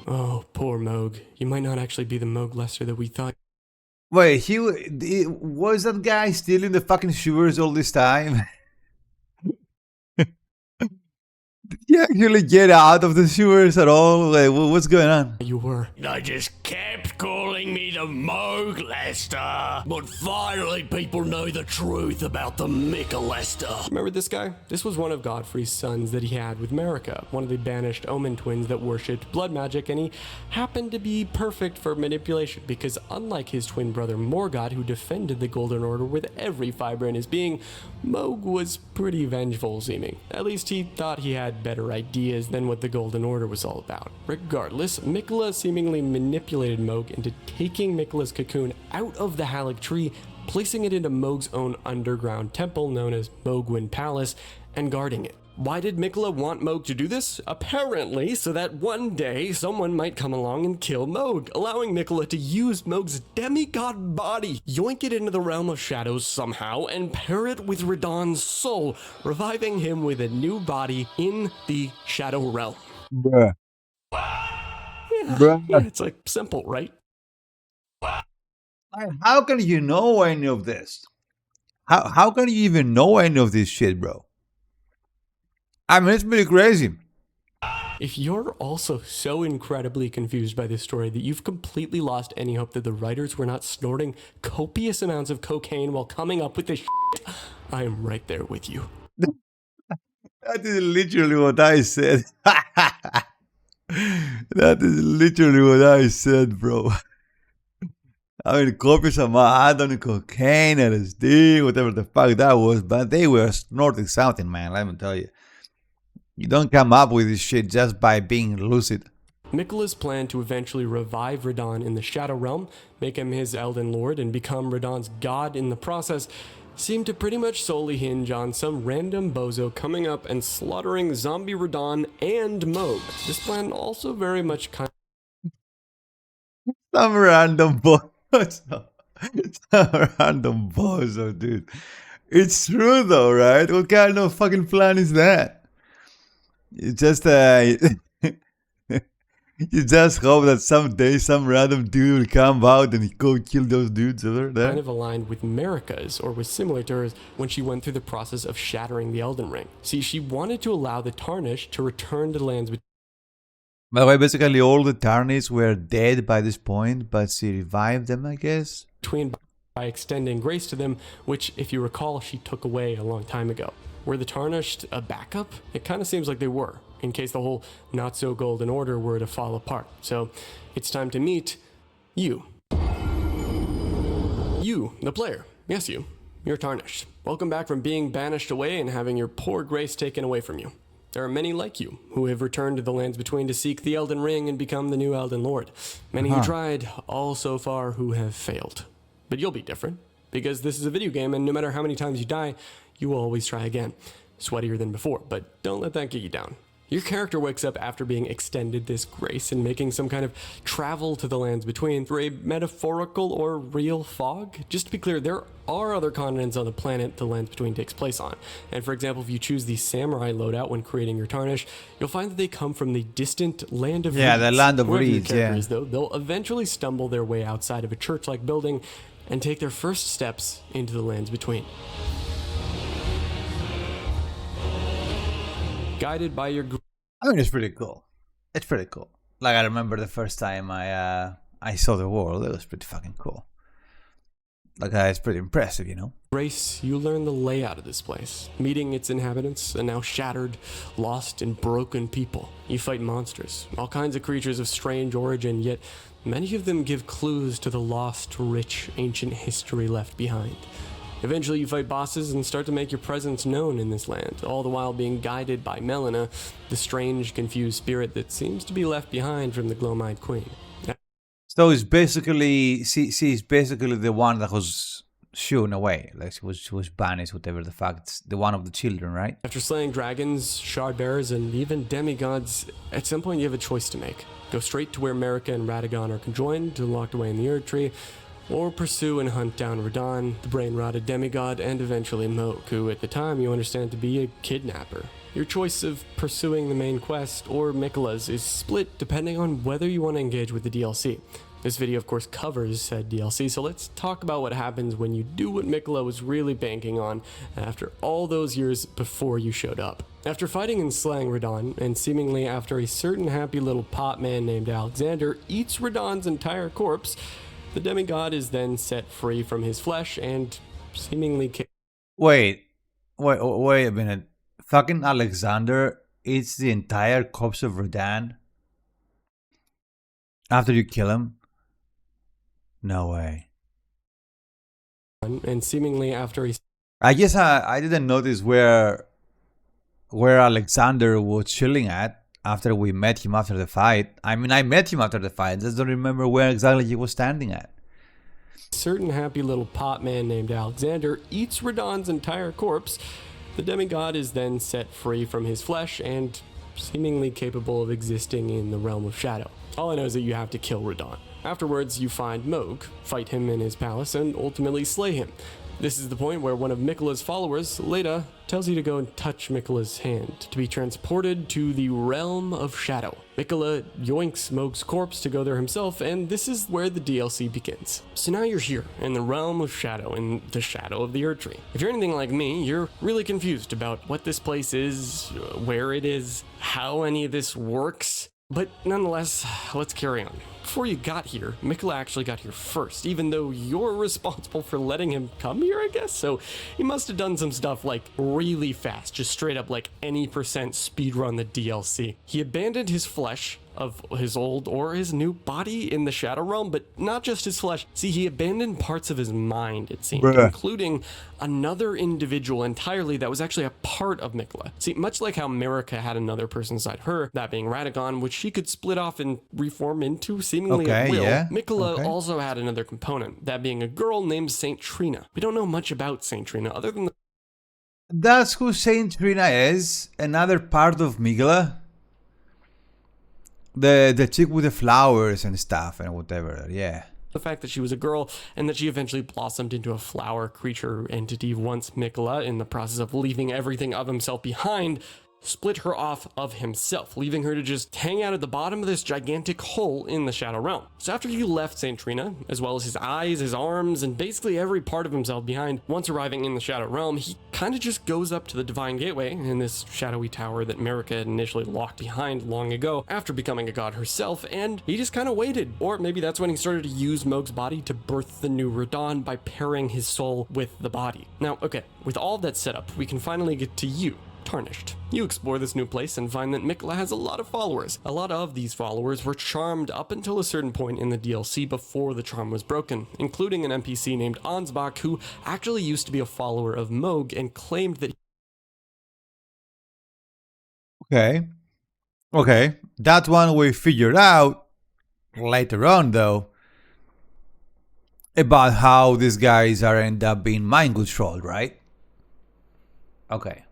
Oh, poor Mohg. You might not actually be the Mohg Lester that we thought. Wait, was that guy stealing the fucking sugars all this time? Did he actually get out of the sewers at all? Like, what's going on? You were. They just kept calling me the Mohg Lester. But finally people know the truth about the Miquella Lester. Remember this guy? This was one of Godfrey's sons that he had with Marika, one of the banished Omen twins that worshipped blood magic, and he happened to be perfect for manipulation because unlike his twin brother Morgoth, who defended the Golden Order with every fiber in his being, Mohg was pretty vengeful seeming. At least he thought he had better ideas than what the Golden Order was all about. Regardless, Miquella seemingly manipulated Mohg into taking Miquella's cocoon out of the Halig Tree, placing it into Mohg's own underground temple known as Mohgwyn Palace, and guarding it. Why did Miquella want Mohg to do this? Apparently, so that one day someone might come along and kill Mohg, allowing Miquella to use Mohg's demigod body, yoink it into the Realm of Shadows somehow, and pair it with Radahn's soul, reviving him with a new body in the Shadow Realm. Bruh. Yeah, it's like simple, right? How can you know any of this? How can you even know any of this shit, bro? I mean, it's pretty crazy. If you're also so incredibly confused by this story that you've completely lost any hope that the writers were not snorting copious amounts of cocaine while coming up with this shit, I am right there with you. That is literally what I said. That is literally what I said, bro. I mean, copies of Madonna, cocaine, LSD, whatever the fuck that was, but they were snorting something, man, let me tell you. You don't come up with this shit just by being lucid. Miquella's plan to eventually revive Radahn in the Shadow Realm, make him his Elden Lord, and become Radahn's god in the process seemed to pretty much solely hinge on some random bozo coming up and slaughtering zombie Radahn and Moog. This plan also very much kind Some random bozo. Some random bozo, dude. It's true though, right? What kind of fucking plan is that? You just you just hope that someday some random dude will come out and go kill those dudes over there. kind of aligned with Marika's, or was similar to hers when she went through the process of shattering the Elden Ring. See, she wanted to allow the Tarnished to return to the lands By the way, basically all the Tarnished were dead by this point, but she revived them, I guess. between by extending grace to them, which, if you recall, she took away a long time ago. Were the Tarnished a backup? It kind of seems like they were, in case the whole not-so-golden order were to fall apart. So, it's time to meet you. You, the player. Yes, you. You're Tarnished. Welcome back from being banished away and having your poor grace taken away from you. There are many like you who have returned to the lands between to seek the Elden Ring and become the new Elden Lord. Many who tried, all so far who have failed. But you'll be different, because this is a video game and no matter how many times you die, you will always try again. Sweatier than before, but don't let that get you down. Your character wakes up after being extended this grace and making some kind of travel to the lands between through a metaphorical or real fog. Just to be clear, there are other continents on the planet the lands between takes place on. And for example, if you choose the samurai loadout when creating your Tarnish, you'll find that they come from the distant land of Yeah, reeds. the land of Wherever your reeds, character yeah. is, though, they'll eventually stumble their way outside of a church-like building and take their first steps into the lands between. Guided by your I mean, it's pretty cool. It's pretty cool. Like, I remember the first time I saw the world, it was pretty fucking cool. Like, it's pretty impressive, you know? grace, you learn the layout of this place, meeting its inhabitants, a now shattered, lost, and broken people. You fight monsters, all kinds of creatures of strange origin, yet many of them give clues to the lost, rich, ancient history left behind. Eventually you fight bosses and start to make your presence known in this land, all the while being guided by Melina, the strange, confused spirit that seems to be left behind from the Glow-Eyed Queen. So it's basically, she's basically the one that was shooed away. Like, she was banished, whatever the fact. It's the one of the children, right? After slaying dragons, shard bearers, and even demigods, at some point you have a choice to make. Go straight to where Marika and Radagon are conjoined, locked away in the Erd Tree, or pursue and hunt down Radahn, the brain-rotted demigod, and eventually Moog, who at the time you understand to be a kidnapper. Your choice of pursuing the main quest or Miquella's is split depending on whether you want to engage with the DLC. This video of course covers said DLC, so let's talk about what happens when you do what Miquella was really banking on after all those years before you showed up. After fighting and slaying Radahn, and seemingly after a certain happy little pot man named Alexander eats Radahn's entire corpse, the demigod is then set free from his flesh and seemingly Wait a minute. Fucking Alexander eats the entire corpse of Radahn after you kill him? No way. and seemingly after he I guess I didn't notice where Alexander was chilling at after we met him after the fight. I mean, I met him after the fight. I just don't remember where exactly he was standing at. certain happy little pot man named Alexander eats Radahn's entire corpse, the demigod is then set free from his flesh and seemingly capable of existing in the realm of shadow. All I know is that you have to kill Radahn. Afterwards, you find Moog, fight him in his palace, and ultimately slay him. This is the point where one of Miquella's followers, Leda, tells you to go and touch Miquella's hand, to be transported to the realm of shadow. Miquella yoinks Moog's corpse to go there himself, and this is where the DLC begins. So now you're here, in the realm of shadow, in the shadow of the Erd Tree. If you're anything like me, you're really confused about what this place is, where it is, how any of this works. But nonetheless, let's carry on. Before you got here, Miquella actually got here first, even though you're responsible for letting him come here, I guess? So he must have done some stuff like really fast, just straight up like any % speedrun the DLC. He abandoned his flesh, of his old or his new body in the Shadow Realm, but not just his flesh. See, he abandoned parts of his mind, it seemed, including another individual entirely that was actually a part of Mikla. See, much like how Marika had another person inside her, that being Radagon, which she could split off and reform into seemingly at will, Mikla also had another component, that being a girl named Saint Trina. We don't know much about Saint Trina other than That's who Saint Trina is. Another part of Migla. The chick with the flowers and stuff and whatever. Yeah. the fact that she was a girl and that she eventually blossomed into a flower creature entity once Mikla, in the process of leaving everything of himself behind, split her off of himself, leaving her to just hang out at the bottom of this gigantic hole in the Shadow Realm. So after he left Saint Trina, as well as his eyes, his arms, and basically every part of himself behind, once arriving in the Shadow Realm, he kind of just goes up to the Divine Gateway in this shadowy tower that Marika had initially locked behind long ago after becoming a god herself, and he just kind of waited. Or maybe that's when he started to use Mohg's body to birth the new Radahn by pairing his soul with the body. Now, okay, with all that set up, we can finally get to you, Tarnished. You explore this new place and find that Mikla has a lot of followers. A lot of these followers were charmed up until a certain point in the DLC before the charm was broken, including an NPC named Ansbach, who actually used to be a follower of Mohg and claimed that Okay. That one we figured out later on, though, about how these guys are end up being mind controlled, right? Okay.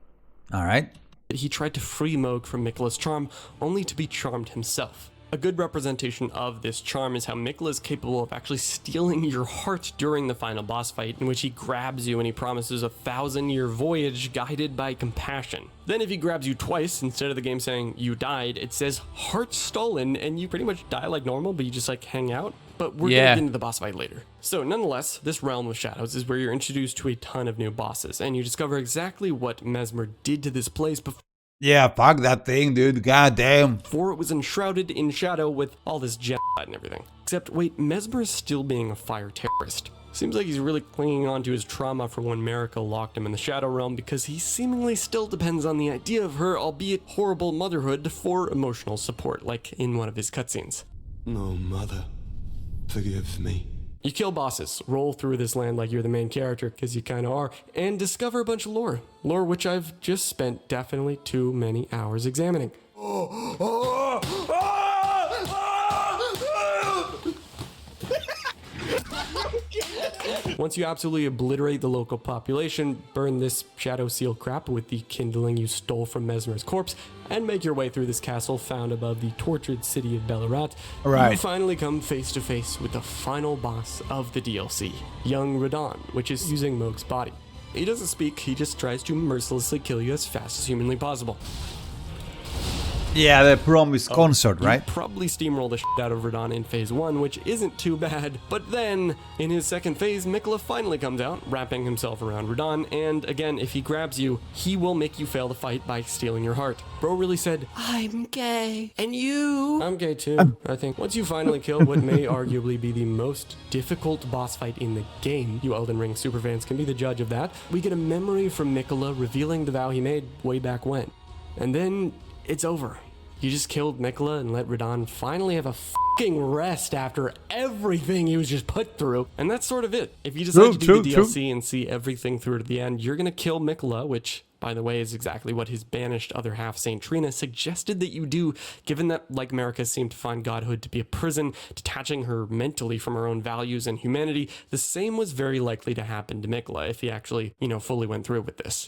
All right. he tried to free Mohg from Mikla's charm, only to be charmed himself. A good representation of this charm is how Mikla is capable of actually stealing your heart during the final boss fight, in which he grabs you and he promises a 1,000-year voyage guided by compassion. Then if he grabs you twice, instead of the game saying you died, it says heart stolen, and you pretty much die like normal, but you just like hang out. But we're gonna get into the boss fight later. So nonetheless, this realm of shadows is where you're introduced to a ton of new bosses, and you discover exactly what Mesmer did to this place before. Yeah, fuck that thing, dude. God damn. Before it was enshrouded in shadow with all this genocide and everything. Except, wait, Mesmer is still being a fire terrorist. Seems like he's really clinging on to his trauma from when Marika locked him in the Shadow Realm, because he seemingly still depends on the idea of her, albeit horrible, motherhood for emotional support, like in one of his cutscenes. No, mother, forgive me. You kill bosses, roll through this land like you're the main character, because you kind of are, and discover a bunch of lore. Lore which I've just spent definitely too many hours examining. Once you absolutely obliterate the local population, burn this shadow seal crap with the kindling you stole from Mesmer's corpse, and make your way through this castle found above the tortured city of Bellerat, you finally come face to face with the final boss of the DLC, young Radahn, which is using Mohg's body. He doesn't speak, he just tries to mercilessly kill you as fast as humanly possible. Yeah, the promised consort, right? You probably steamroll the shit out of Radahn in phase 1, which isn't too bad, but then, in his second phase, Mikla finally comes out, wrapping himself around Radahn, and again, if he grabs you, he will make you fail the fight by stealing your heart. Bro really said, "I'm gay, and you?" I'm gay too, I think. Once you finally kill what may arguably be the most difficult boss fight in the game, you Elden Ring superfans can be the judge of that, we get a memory from Mikla revealing the vow he made way back when. And then it's over. You just killed Mikla and let Radahn finally have a fucking rest after everything he was just put through. And that's sort of it. If you decide to do the DLC and see everything through to the end, you're gonna kill Mikla, which, by the way, is exactly what his banished other half, Saint Trina, suggested that you do, given that, like Marika seemed to find godhood to be a prison, detaching her mentally from her own values and humanity. The same was very likely to happen to Mikla if he actually, fully went through with this.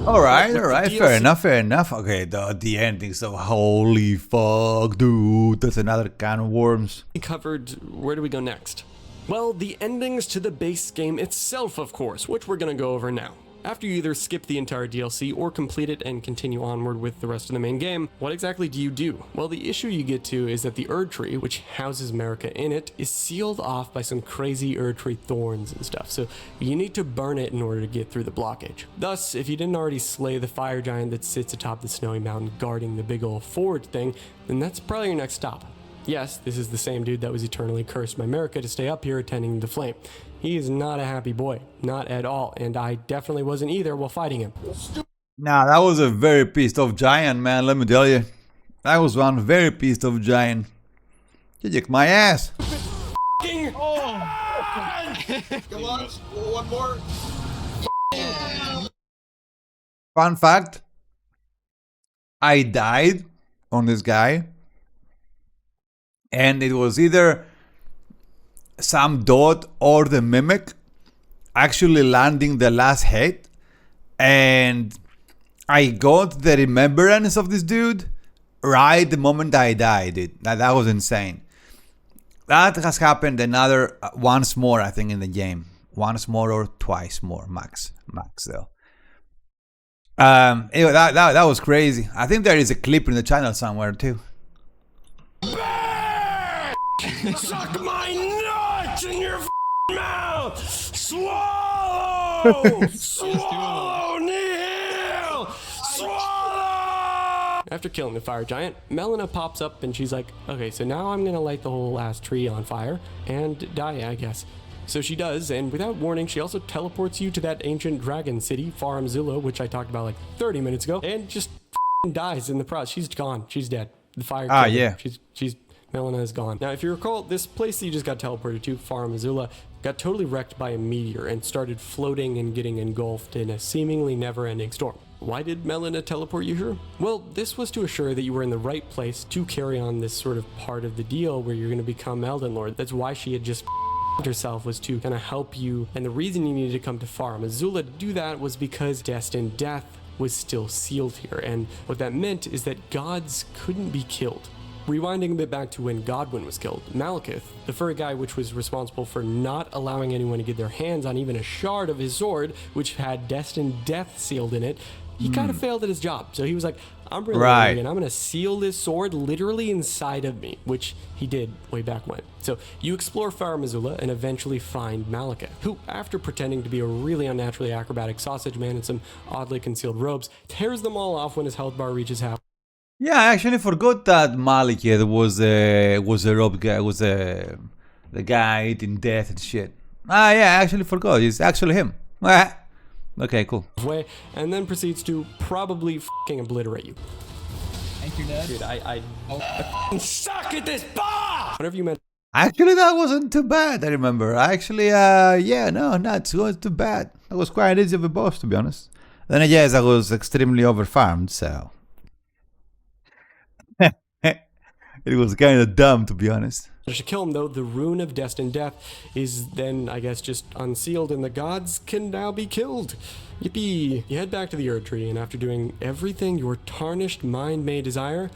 All right, fair enough. Okay, the ending, so holy fuck, dude, that's another can of worms. We covered, where do we go next? Well, the endings to the base game itself, of course, which we're gonna go over now. After you either skip the entire DLC or complete it and continue onward with the rest of the main game, what exactly do you do? Well, the issue you get to is that the Erd Tree, which houses Marika in it, is sealed off by some crazy Erd Tree thorns and stuff, so you need to burn it in order to get through the blockage. Thus, if you didn't already slay the fire giant that sits atop the snowy mountain guarding the big ol' forge thing, then that's probably your next stop. Yes, this is the same dude that was eternally cursed by Marika to stay up here attending the flame. He is not a happy boy, not at all, and I definitely wasn't either while fighting him. Nah, that was a very pissed off giant, man, let me tell you. That was one very pissed off giant. You kicked my ass. Come on, one more. Fun fact. I died on this guy. And it was either some dot or the mimic actually landing the last hit. And I got the remembrance of this dude right the moment I died. That was insane. That has happened once more, I think, in the game. Once more or twice more, max though. Anyway, that was crazy. I think there is a clip in the channel somewhere too. Suck my nuts in your mouth! Swallow! Swallow, Neil! Swallow! After killing the fire giant, Melina pops up and she's like, okay, so now I'm gonna light the whole last tree on fire and die, I guess. So she does, and without warning, she also teleports you to that ancient dragon city, Farum Azula, which I talked about like 30 minutes ago, and just dies in the process. She's gone. She's dead. The fire killed her. She's Melina is gone. Now, if you recall, this place that you just got teleported to, Farum Azula, got totally wrecked by a meteor and started floating and getting engulfed in a seemingly never-ending storm. Why did Melina teleport you here? Well, this was to assure that you were in the right place to carry on this sort of part of the deal where you're going to become Elden Lord. That's why she had just herself, was to kind of help you, and the reason you needed to come to Farum Azula to do that was because destined death was still sealed here, and what that meant is that gods couldn't be killed. Rewinding a bit back to when Godwyn was killed, Malekith, the furry guy which was responsible for not allowing anyone to get their hands on even a shard of his sword, which had destined death sealed in it, he kind of failed at his job. So he was like, I'm really angry and I'm going to seal this sword literally inside of me, which he did way back when. So you explore Farum Azula and eventually find Malekith, who, after pretending to be a really unnaturally acrobatic sausage man in some oddly concealed robes, tears them all off when his health bar reaches half. Yeah, I actually forgot that Malekith was a rob guy, the guy eating death and shit. Yeah, I actually forgot. It's actually him. Okay, cool. Way, and then proceeds to probably fucking obliterate you. Thank you, Ned. Dude, I Suck at this bar! whatever you meant. Actually, that wasn't too bad, I remember. Actually, yeah, no, not too bad. That was quite easy of a boss, to be honest. Then, yes, I was extremely overfarmed, so... It was kind of dumb, to be honest. To kill him, though, the rune of destined death is then, I guess, just unsealed, and the gods can now be killed. Yippee! You head back to the Erd Tree, and after doing everything your tarnished mind may desire,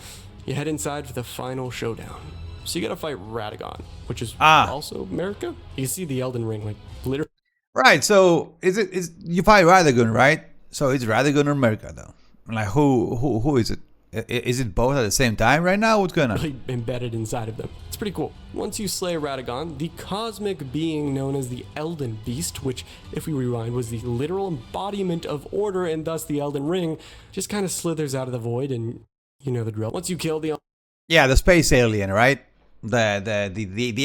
you head inside for the final showdown. So you gotta fight Radagon, which is also America. You can see the Elden Ring, like, literally. Right, so is you fight Radagon, right? So it's Radagon or America, though. Like, who is it? Is it both at the same time right now? What's going on? Really embedded inside of them. It's pretty cool. Once you slay Radagon, the cosmic being known as the Elden Beast, which, if we rewind, was the literal embodiment of order and thus the Elden Ring, just kind of slithers out of the void, and you know the drill. Once you kill the space alien, right? The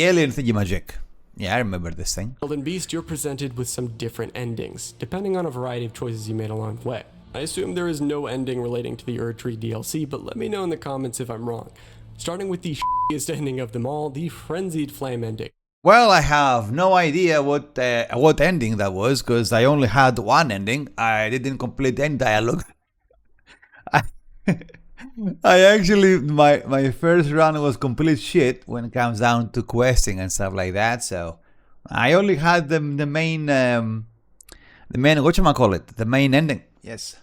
alien thingy-magic. Yeah, I remember this thing. Elden Beast, you're presented with some different endings, depending on a variety of choices you made along the way. I assume there is no ending relating to the Erd Tree DLC, but let me know in the comments if I'm wrong. Starting with the shittiest ending of them all, the Frenzied Flame ending. Well, I have no idea what ending that was, because I only had one ending. I didn't complete any dialogue. I actually, my first run was complete shit when it comes down to questing and stuff like that, so I only had the main, whatchamacallit, the main ending, yes.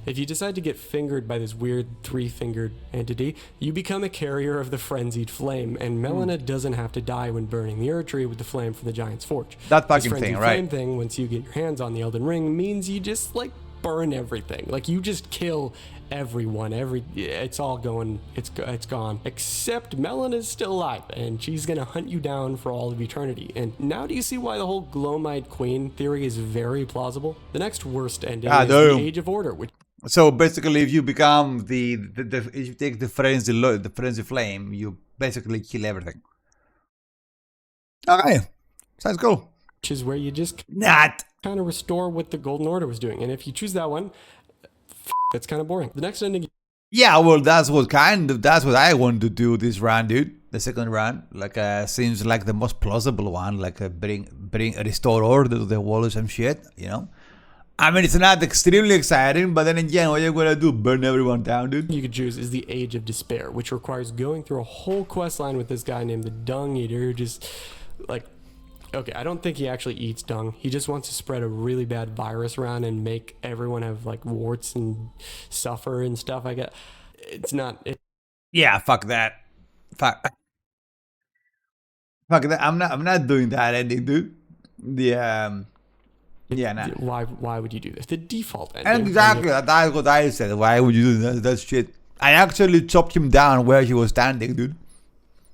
If you decide to get fingered by this weird three-fingered entity, you become a carrier of the Frenzied Flame, and Melina doesn't have to die when burning the Erd Tree with the flame from the Giant's Forge. That fucking this thing, Frenzied right? Flame thing, once you get your hands on the Elden Ring, means you just, like, burn everything. Like, you just kill everyone. It's all going, it's gone. Except Melina's still alive, and she's gonna hunt you down for all of eternity. And now do you see why the whole Glowmite Queen theory is very plausible? The next worst ending is the Age of Order, which... So basically, if you become if you take the frenzy flame, you basically kill everything. Okay, sounds cool. Which is where you just not kind of restore what the Golden Order was doing, and if you choose that one, that's kind of boring. The next ending Yeah, well, that's what I want to do this run, dude. The second run, like, seems like the most plausible one. Like, bring restore order to the wall or some shit. You know, I mean, it's not extremely exciting, but then again, what are you gonna do? Burn everyone down, dude? You could choose is the Age of Despair, which requires going through a whole quest line with this guy named the Dung Eater, who just, like, okay, I don't think he actually eats dung. He just wants to spread a really bad virus around and make everyone have, like, warts and suffer and stuff. I guess it's not. Yeah, fuck that. Fuck that. I'm not doing that ending, dude. The yeah, nah. Why would you do this? The default ending. Exactly, that's what I said. Why would you do that shit? I actually chopped him down where he was standing, dude.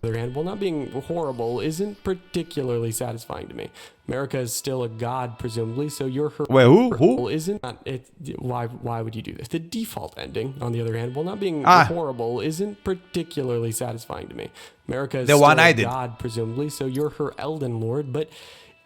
On the other hand, while not being horrible, isn't particularly satisfying to me. America is still a god, presumably, so you're her. Wait, who? Isn't it? Why would you do this? The default ending, on the other hand, while not being horrible, isn't particularly satisfying to me. America is still a god, presumably, so you're her Elden Lord, but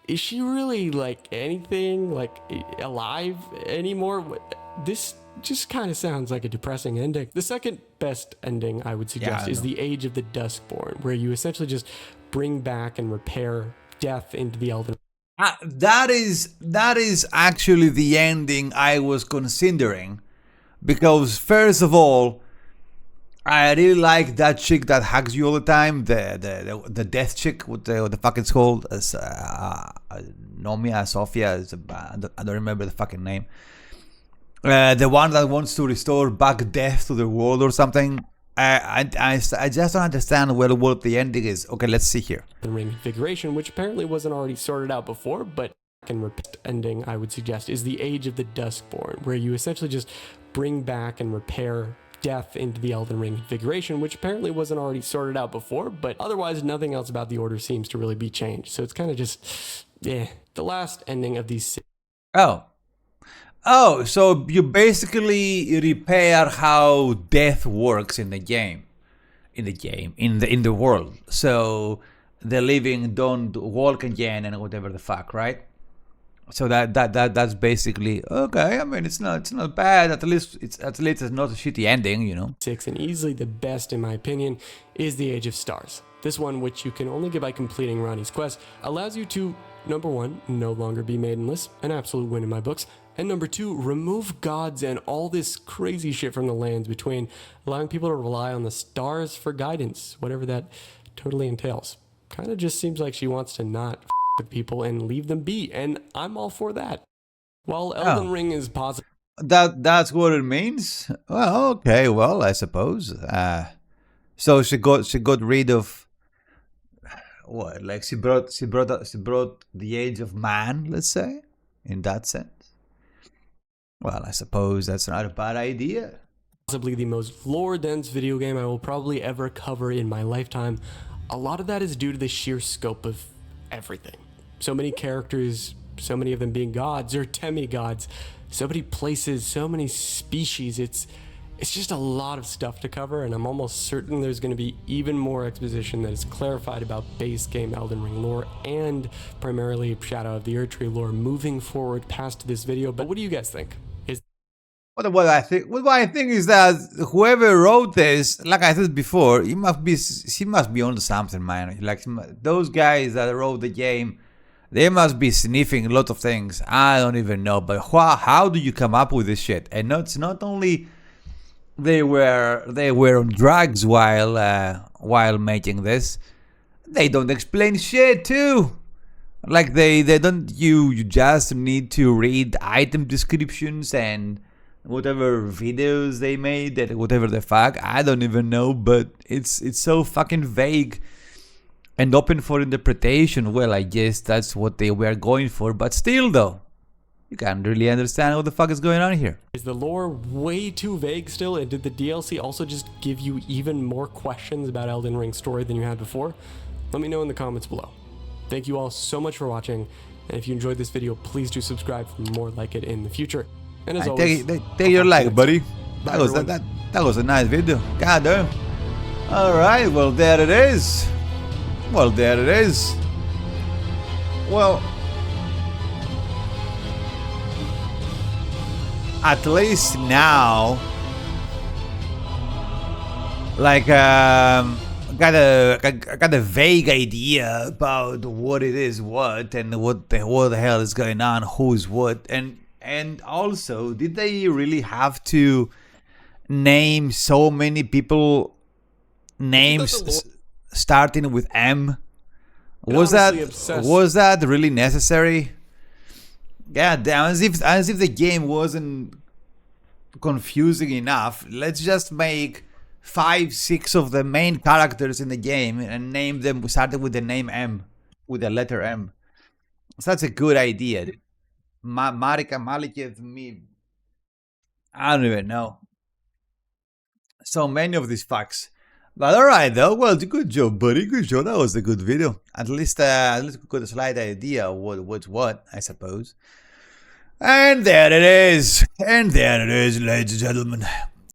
is she really, like, anything, like, alive anymore? This just kind of sounds like a depressing ending. The second best ending I would suggest is the Age of the Duskborn, where you essentially just bring back and repair death into the Elden. That is actually the ending I was considering, because first of all, I really like that chick that hugs you all the time, the death chick, what the fuck it's called, Nomia, Sofia, I don't remember the fucking name. The one that wants to restore back death to the world or something. I just don't understand what the ending is. Okay, let's see here. Ring configuration, which apparently wasn't already sorted out before, but ending I would suggest is the Age of the Duskborn, where you essentially just bring back and repair death into the Elden Ring configuration, which apparently wasn't already sorted out before, but otherwise nothing else about the order seems to really be changed. So it's kind of just, the last ending of these. Oh, so you basically repair how death works in the game, in the world. So the living don't walk again and whatever the fuck, right? So that's basically okay. I mean, it's not bad. At least it's not a shitty ending, you know. 6, and easily the best in my opinion is the Age of Stars. This one, which you can only get by completing Ronnie's quest, allows you to, number 1, no longer be maidenless, an absolute win in my books, and number 2, remove gods and all this crazy shit from the lands between, allowing people to rely on the stars for guidance, whatever that totally entails. Kind of just seems like she wants to not with people and leave them be, and I'm all for that. While Elden Ring is positive, that's what it means. Well, okay, well, I suppose. So she got rid of what? Like she brought the age of man, let's say, in that sense. Well, I suppose that's not a bad idea. Possibly the most lore-dense video game I will probably ever cover in my lifetime. A lot of that is due to the sheer scope of everything. So many characters, so many of them being gods or demigods, so many places, so many species. It's just a lot of stuff to cover, and I'm almost certain there's going to be even more exposition that is clarified about base game Elden Ring lore and primarily Shadow of the Erdtree lore moving forward past this video. But what do you guys think? What I think is that whoever wrote this, like I said before, she must be on something, man. Like those guys that wrote the game, they must be sniffing a lot of things. I don't even know, but how do you come up with this shit? And it's not only they were on drugs while making this. They don't explain shit too. Like they don't. You just need to read item descriptions and whatever videos they made, that whatever the fuck, I don't even know, but it's so fucking vague and open for interpretation. Well, I guess that's what they were going for, but still though, you can't really understand what the fuck is going on here. Is the lore way too vague still, and did the DLC also just give you even more questions about Elden Ring's story than you had before? Let me know in the comments below. Thank you all so much for watching, and if you enjoyed this video, please do subscribe for more like it in the future. And as always, take your like, buddy. That was a nice video. God damn. Alright, well there it is. Well, at least now like got a vague idea about what it is, what, and what the hell is going on, who's what, and also, did they really have to name so many people names starting with M? Was that really necessary? Yeah, damn, as if the game wasn't confusing enough. Let's just make 5-6 of the main characters in the game and name them starting with the name M, with the letter M. So that's a good idea. Marika, Malikev, me, I don't even know. So many of these facts. But alright though, well, good job, buddy. Good job. That was a good video. At least we got a slight idea of what's what, I suppose. And there it is. And there it is, ladies and gentlemen.